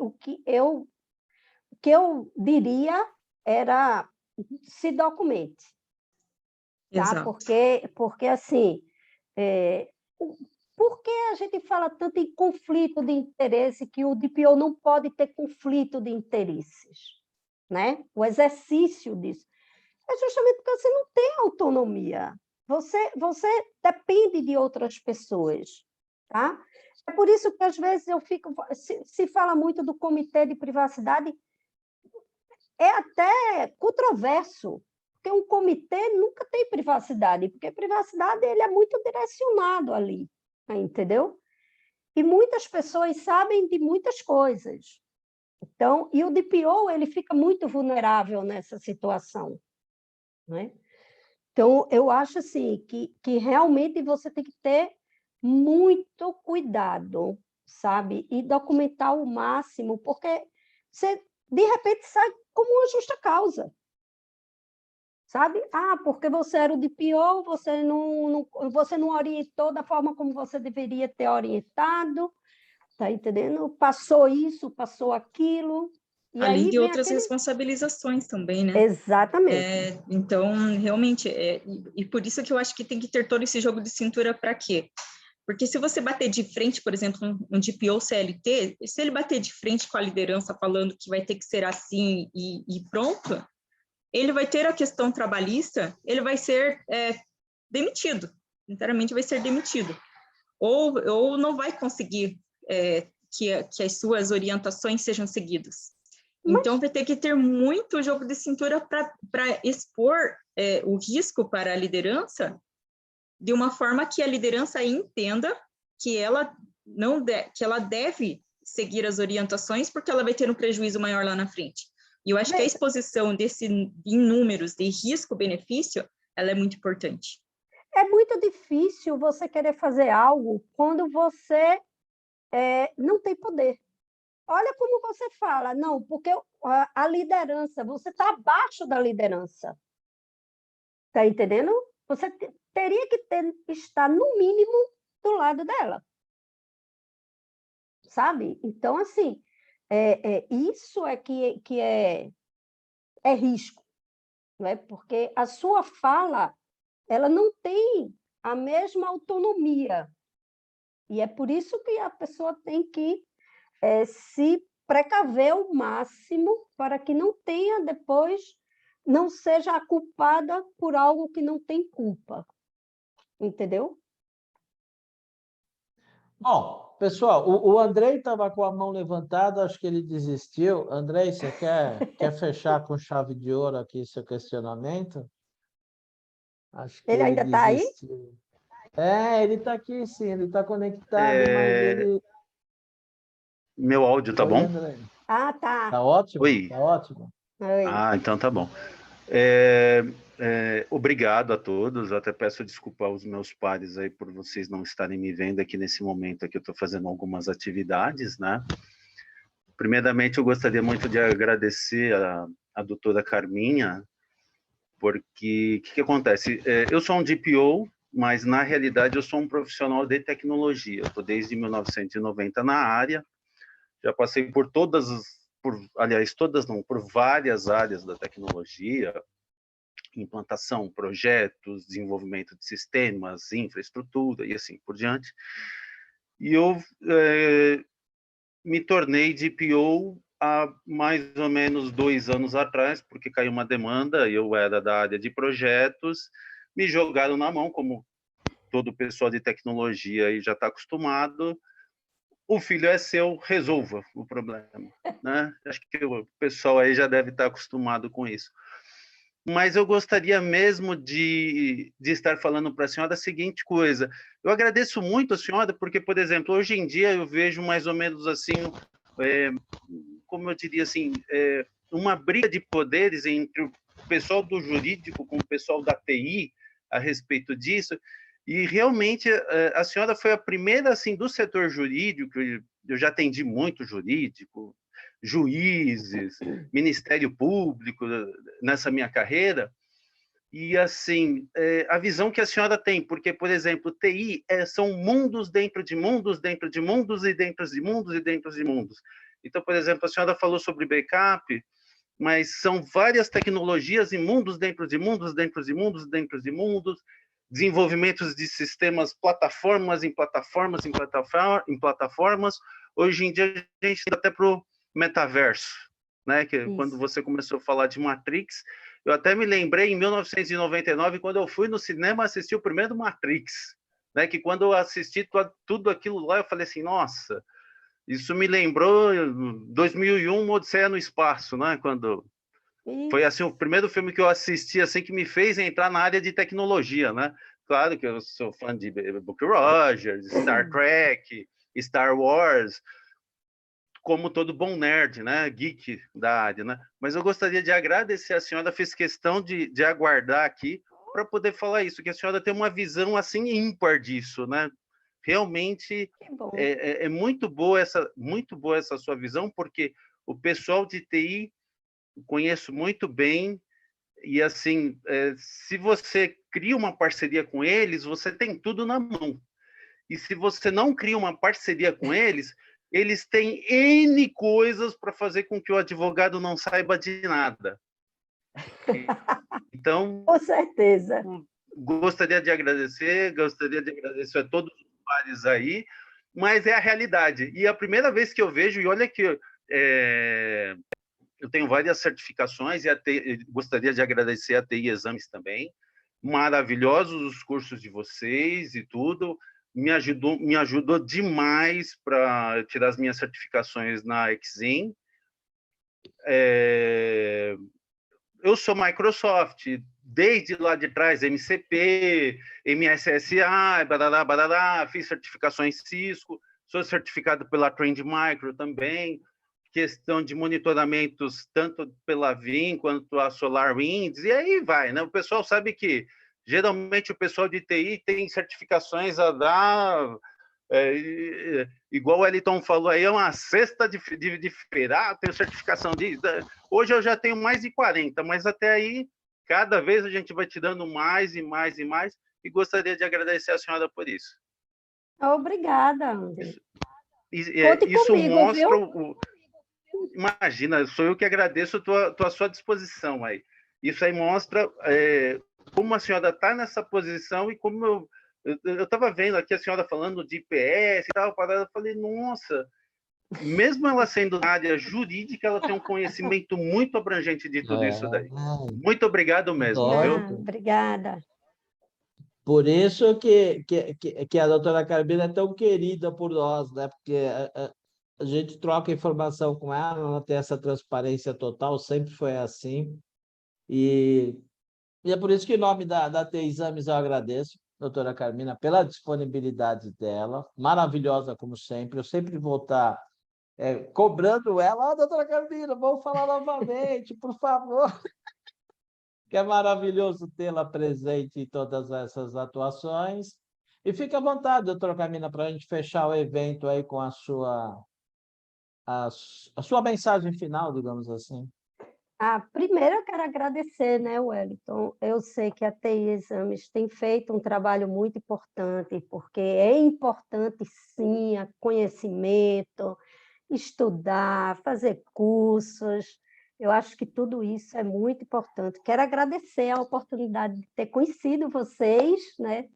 Speaker 2: eu diria era se documente, tá?
Speaker 6: Exato.
Speaker 2: Porque assim, por que a gente fala tanto em conflito de interesse, que o DPO não pode ter conflito de interesses, né? O exercício disso é justamente porque você não tem autonomia. Você depende de outras pessoas, tá? É por isso que às vezes se fala muito do comitê de privacidade, é até controverso, porque um comitê nunca tem privacidade, porque privacidade ele é muito direcionado ali, entendeu? E muitas pessoas sabem de muitas coisas. Então, e o DPO ele fica muito vulnerável nessa situação, né? Então, eu acho assim que realmente você tem que ter muito cuidado, sabe? E documentar o máximo, porque você, de repente, sai como uma justa causa, sabe? Porque você era o DPO, você não orientou da forma como você deveria ter orientado, tá entendendo? Passou isso, passou aquilo, e
Speaker 6: Além
Speaker 2: aí
Speaker 6: de
Speaker 2: vem
Speaker 6: outras
Speaker 2: aquele...
Speaker 6: responsabilizações também, né?
Speaker 2: Exatamente.
Speaker 6: Então, realmente, e por isso que eu acho que tem que ter todo esse jogo de cintura para quê? Porque se você bater de frente, por exemplo, um DPO CLT, se ele bater de frente com a liderança falando que vai ter que ser assim e pronto, ele vai ter a questão trabalhista, ele vai ser demitido, inteiramente vai ser demitido. Ou não vai conseguir que as suas orientações sejam seguidas. Então, vai ter que ter muito jogo de cintura para expor o risco para a liderança de uma forma que a liderança entenda que ela deve seguir as orientações, porque ela vai ter um prejuízo maior lá na frente. E eu acho que a exposição em números de risco-benefício, ela é muito importante.
Speaker 2: É muito difícil você querer fazer algo quando você não tem poder. Olha como você fala, não, porque a liderança, você está abaixo da liderança. Está entendendo? Você teria que estar, no mínimo, do lado dela. Sabe? Então, assim, isso é que é risco. Não é? Porque a sua fala ela não tem a mesma autonomia E é por isso que a pessoa tem que se precaver ao máximo para que não tenha depois, não seja culpada por algo que não tem culpa. Entendeu?
Speaker 1: Bom, pessoal, o Andrei estava com a mão levantada, acho que ele desistiu. Andrei, você quer fechar com chave de ouro aqui seu questionamento? Acho que
Speaker 2: Ele
Speaker 1: ele
Speaker 2: ainda está aí?
Speaker 1: desistiu. Ele está aqui, sim, ele está conectado, mas
Speaker 7: É,
Speaker 1: ele...
Speaker 7: Meu áudio tá
Speaker 1: Oi,
Speaker 7: bom?
Speaker 1: Andrei.
Speaker 2: Ah, tá.
Speaker 1: Tá ótimo?
Speaker 7: Oi.
Speaker 1: Tá ótimo.
Speaker 2: Oi.
Speaker 7: Ah, então tá bom. Obrigado a todos. Eu até peço desculpa aos meus pares aí por vocês não estarem me vendo aqui nesse momento aqui. Eu estou fazendo algumas atividades, né? Primeiramente, eu gostaria muito de agradecer a doutora Carminha, porque o que acontece? Eu sou um DPO, mas na realidade eu sou um profissional de tecnologia. Eu estou desde 1990 na área, já passei por por várias áreas da tecnologia, implantação, projetos, desenvolvimento de sistemas, infraestrutura e assim por diante. E eu me tornei DPO há mais ou menos 2 anos atrás, porque caiu uma demanda, eu era da área de projetos, me jogaram na mão, como todo o pessoal de tecnologia aí já está acostumado, o filho é seu, resolva o problema, né? Acho que o pessoal aí já deve estar acostumado com isso. Mas eu gostaria mesmo de estar falando para a senhora a seguinte coisa. Eu agradeço muito a senhora, porque, por exemplo, hoje em dia eu vejo mais ou menos assim, como eu diria assim, uma briga de poderes entre o pessoal do jurídico com o pessoal da TI a respeito disso, e realmente a senhora foi a primeira assim do setor jurídico. Eu já atendi muito jurídico, juízes, Ministério Público nessa minha carreira, e assim a visão que a senhora tem, porque, por exemplo, TI são mundos dentro de mundos, dentro de mundos e dentro de mundos e dentro de mundos. Então, por exemplo, a senhora falou sobre backup, mas são várias tecnologias e mundos dentro de mundos, dentro de mundos, dentro de mundos, desenvolvimentos de sistemas, plataformas em plataformas, em plataformas. Hoje em dia a gente está até para o metaverso, né? Que quando você começou a falar de Matrix, eu até me lembrei em 1999, quando eu fui no cinema assistir o primeiro Matrix, né? Que quando eu assisti tudo aquilo lá, eu falei assim, nossa, isso me lembrou 2001, Odisseia no Espaço, né? Quando foi assim o primeiro filme que eu assisti assim que me fez entrar na área de tecnologia, né? Claro que eu sou fã de Buck Rogers, Star Trek, Star Wars, como todo bom nerd, né? Geek da área, né? Mas eu gostaria de agradecer a senhora, fez questão de aguardar aqui para poder falar isso, que a senhora tem uma visão assim ímpar disso, né? Realmente é muito boa essa sua visão, porque o pessoal de TI conheço muito bem, e assim, se você cria uma parceria com eles, você tem tudo na mão. E se você não cria uma parceria com eles, eles têm N coisas para fazer com que o advogado não saiba de nada. Então,
Speaker 2: com certeza.
Speaker 7: Gostaria de agradecer a todos os pares aí, mas é a realidade. E a primeira vez que eu vejo, e olha que eu tenho várias certificações, e gostaria de agradecer a TI Exames também, maravilhosos os cursos de vocês e tudo, me ajudou demais para tirar as minhas certificações na Exim. Eu sou Microsoft, desde lá de trás, MCP, MSSA, barará, barará, fiz certificações Cisco, sou certificado pela Trend Micro também, questão de monitoramentos tanto pela Vim quanto a SolarWinds, e aí vai, né? O pessoal sabe que geralmente o pessoal de TI tem certificações a dar, igual o Eliton falou aí, é uma cesta de feira, tenho certificação disso. Hoje eu já tenho mais de 40, mas até aí, cada vez a gente vai te dando mais e mais e mais, e gostaria de agradecer a senhora por isso.
Speaker 2: Obrigada, André.
Speaker 7: Isso
Speaker 2: comigo,
Speaker 7: mostra
Speaker 2: viu?
Speaker 7: Imagina, sou eu que agradeço a sua disposição aí. Isso aí mostra como a senhora está nessa posição e como Eu estava vendo aqui a senhora falando de IPS e tal, eu falei, nossa, mesmo ela sendo da área jurídica, ela tem um conhecimento muito abrangente de tudo isso daí. Muito obrigado mesmo, viu?
Speaker 2: Obrigada.
Speaker 1: Por isso que a doutora Carmina é tão querida por nós, né? Porque a gente troca informação com ela tem essa transparência total, sempre foi assim. E é por isso que, em nome da TI Exames, eu agradeço, doutora Carmina, pela disponibilidade dela, maravilhosa como sempre. Eu sempre vou estar cobrando ela, doutora Carmina, vamos falar novamente, por favor. Que é maravilhoso tê-la presente em todas essas atuações. E fique à vontade, doutora Carmina, para a gente fechar o evento aí com a sua mensagem final, digamos assim.
Speaker 2: Primeiro eu quero agradecer, né, Wellington? Eu sei que a TI Exames tem feito um trabalho muito importante, porque é importante, sim, conhecimento, estudar, fazer cursos. Eu acho que tudo isso é muito importante. Quero agradecer a oportunidade de ter conhecido vocês, né?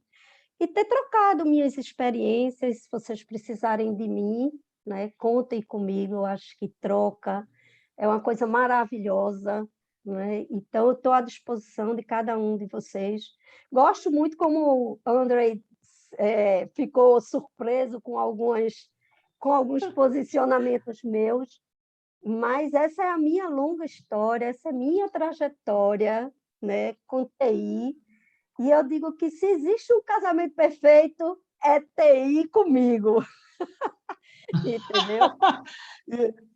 Speaker 2: E ter trocado minhas experiências. Se vocês precisarem de mim, né? Contem comigo. Eu acho que troca é uma coisa maravilhosa, né? Então, eu estou à disposição de cada um de vocês. Gosto muito como o Andrei ficou surpreso com alguns posicionamentos meus, mas essa é a minha longa história, essa é a minha trajetória, né, com TI, e eu digo que se existe um casamento perfeito, é TI comigo. Entendeu?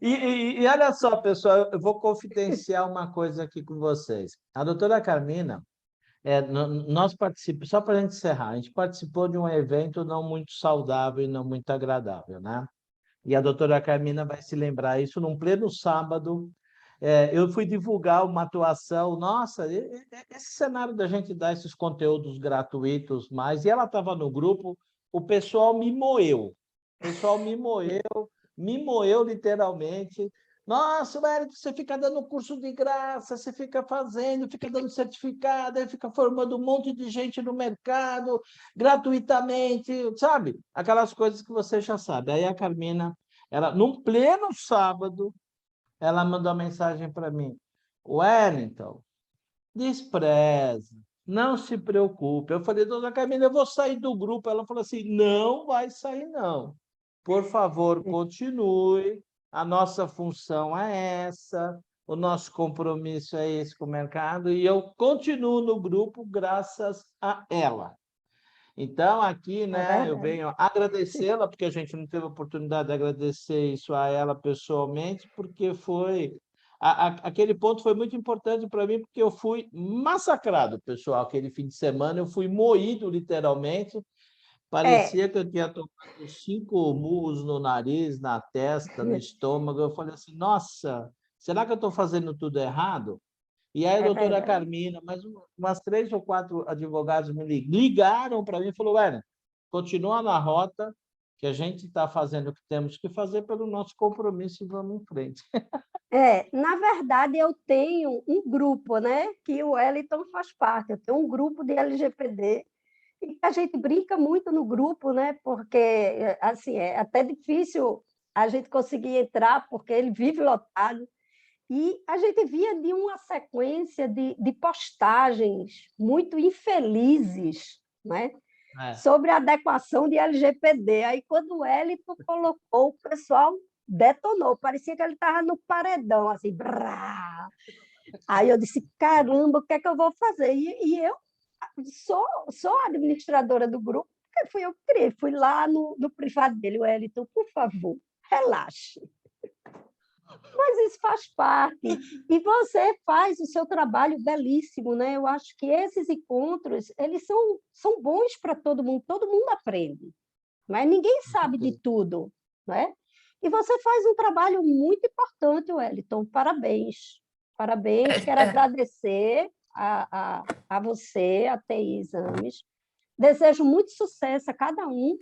Speaker 1: E olha só, pessoal, eu vou confidenciar uma coisa aqui com vocês. A doutora Carmina, nós participamos, só para a gente encerrar, a gente participou de um evento não muito saudável e não muito agradável, né? E a doutora Carmina vai se lembrar isso num pleno sábado. Eu fui divulgar uma atuação, nossa, esse cenário da gente dar esses conteúdos gratuitos mais, e ela estava no grupo, o pessoal me moeu. O pessoal me moeu literalmente. Nossa, Wellington, você fica dando curso de graça, você fica fazendo, fica dando certificado, aí fica formando um monte de gente no mercado, gratuitamente, sabe? Aquelas coisas que você já sabe. Aí a Carmina, num pleno sábado, ela mandou uma mensagem para mim. Wellington, despreze, não se preocupe. Eu falei, dona Carmina, eu vou sair do grupo. Ela falou assim, não vai sair, não. Por favor, continue. A nossa função é essa, o nosso compromisso é esse com o mercado, e eu continuo no grupo graças a ela. Então, aqui, né, eu venho agradecê-la, porque a gente não teve oportunidade de agradecer isso a ela pessoalmente, porque aquele ponto foi muito importante para mim, porque eu fui massacrado, pessoal, aquele fim de semana, eu fui moído, literalmente, parecia que eu tinha tomado 5 murros no nariz, na testa, no estômago. Eu falei assim, nossa, será que eu estou fazendo tudo errado? E aí a doutora Carmina, mais umas 3 ou 4 advogados me ligaram para mim e falaram, continua na rota, que a gente está fazendo o que temos que fazer pelo nosso compromisso e vamos em frente.
Speaker 2: Na verdade, eu tenho um grupo, né, que o Wellington faz parte. Eu tenho um grupo de LGPD, e a gente brinca muito no grupo, né? Porque assim, é até difícil a gente conseguir entrar, porque ele vive lotado. E a gente via de uma sequência de postagens muito infelizes, né? Sobre a adequação de LGPD. Aí, quando o Wellington colocou, o pessoal detonou, parecia que ele estava no paredão, assim. Brrr. Aí eu disse, caramba, o que é que eu vou fazer? E eu sou administradora do grupo, porque fui eu que criei. Fui lá no privado dele, Wellington, por favor, relaxe. Mas isso faz parte. E você faz o seu trabalho belíssimo, né? Eu acho que esses encontros, eles são bons para todo mundo aprende. Mas ninguém sabe de tudo, né? E você faz um trabalho muito importante, Wellington. Parabéns. Parabéns, quero agradecer a você, a TI Exames. Desejo muito sucesso a cada um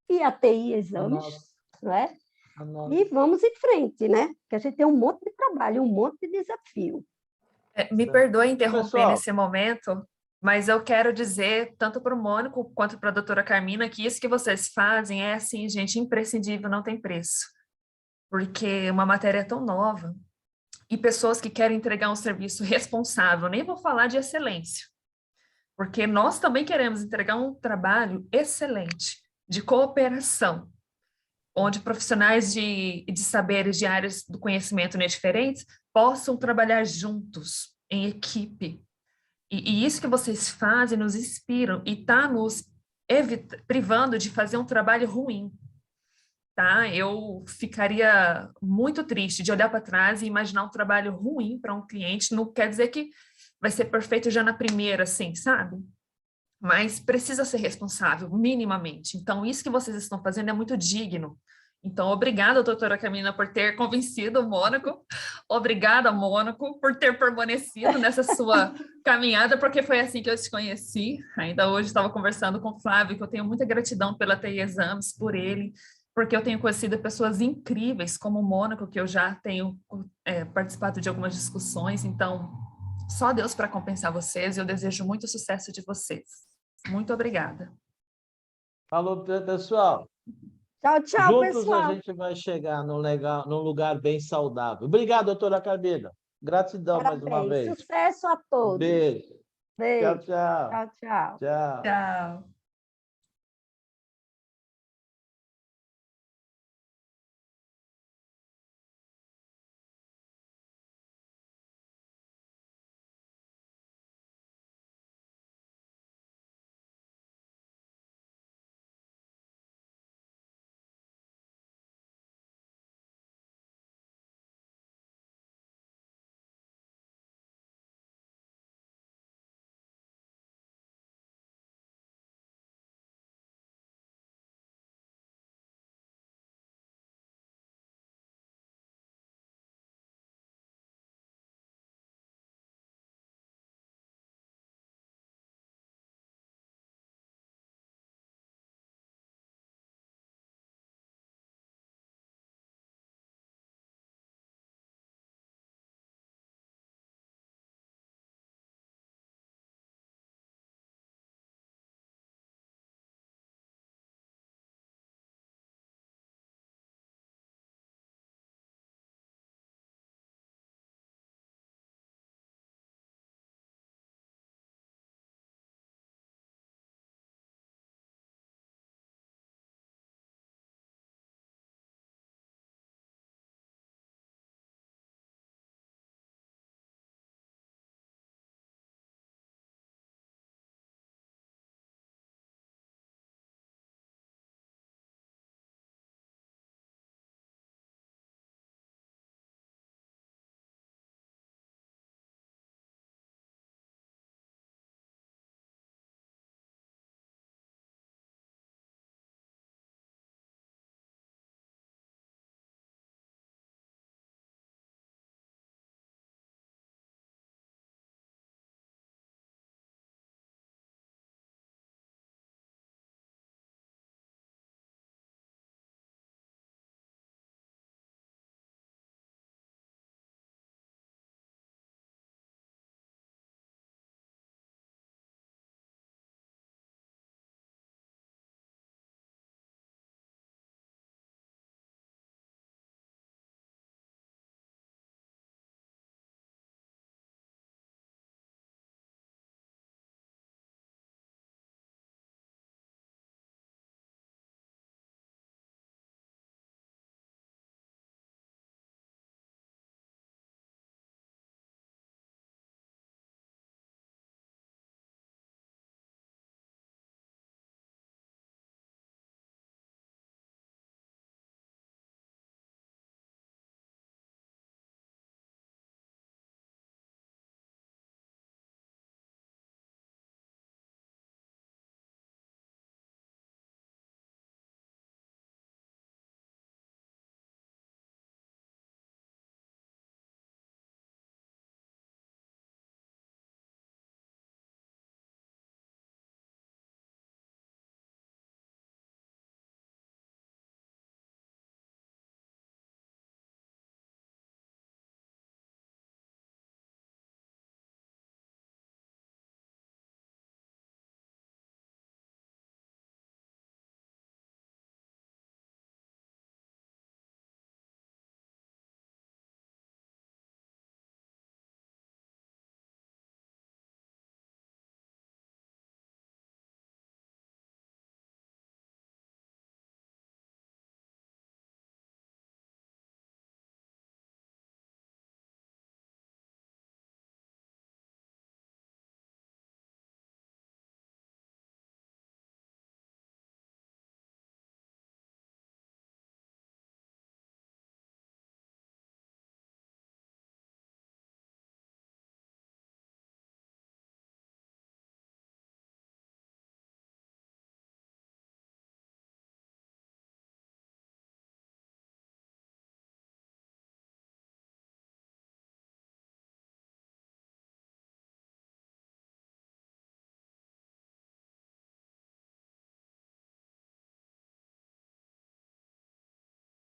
Speaker 2: e a TI Exames, não é? E vamos em frente, né? Porque a gente tem um monte de trabalho, um monte de desafio.
Speaker 3: Me perdoe interromper
Speaker 1: Pessoal,
Speaker 3: nesse momento, Mas eu quero dizer, tanto para o Mônico quanto para a doutora Carmina, que isso que vocês fazem é, assim, gente, imprescindível, não tem preço. Porque uma matéria é tão nova e pessoas que querem entregar um serviço responsável, nem vou falar de excelência, porque nós também queremos entregar um trabalho excelente, de cooperação, onde profissionais de saberes de áreas do conhecimento, né, diferentes possam trabalhar juntos, em equipe. E isso que vocês fazem nos inspiram e está nos privando de fazer um trabalho ruim. Tá? Eu ficaria muito triste de olhar para trás e imaginar um trabalho ruim para um cliente. Não quer dizer que vai ser perfeito já na primeira, assim, sabe? Mas precisa ser responsável, minimamente. Então, isso que vocês estão fazendo é muito digno. Então, obrigada, doutora Carmina, por ter convencido o Mônaco. Obrigada, Mônaco, por ter permanecido nessa sua caminhada, porque foi assim que eu te conheci. Ainda hoje estava conversando com o Flávio, que eu tenho muita gratidão pela TI Exames, por ele, porque eu tenho conhecido pessoas incríveis, como o Mônaco, que eu já tenho participado de algumas discussões. Então, só Deus para compensar vocês, e eu desejo muito sucesso de vocês. Muito obrigada.
Speaker 1: Falou, pessoal.
Speaker 2: Tchau, tchau,
Speaker 1: Juntos
Speaker 2: pessoal.
Speaker 1: a gente vai chegar num lugar bem saudável. Obrigado, doutora Carmina. Gratidão mais uma
Speaker 2: Parabéns.
Speaker 1: vez.
Speaker 2: Sucesso a todos.
Speaker 1: Beijo.
Speaker 2: Beijo.
Speaker 1: Tchau, tchau.
Speaker 2: Tchau, tchau.
Speaker 1: Tchau.
Speaker 3: Tchau.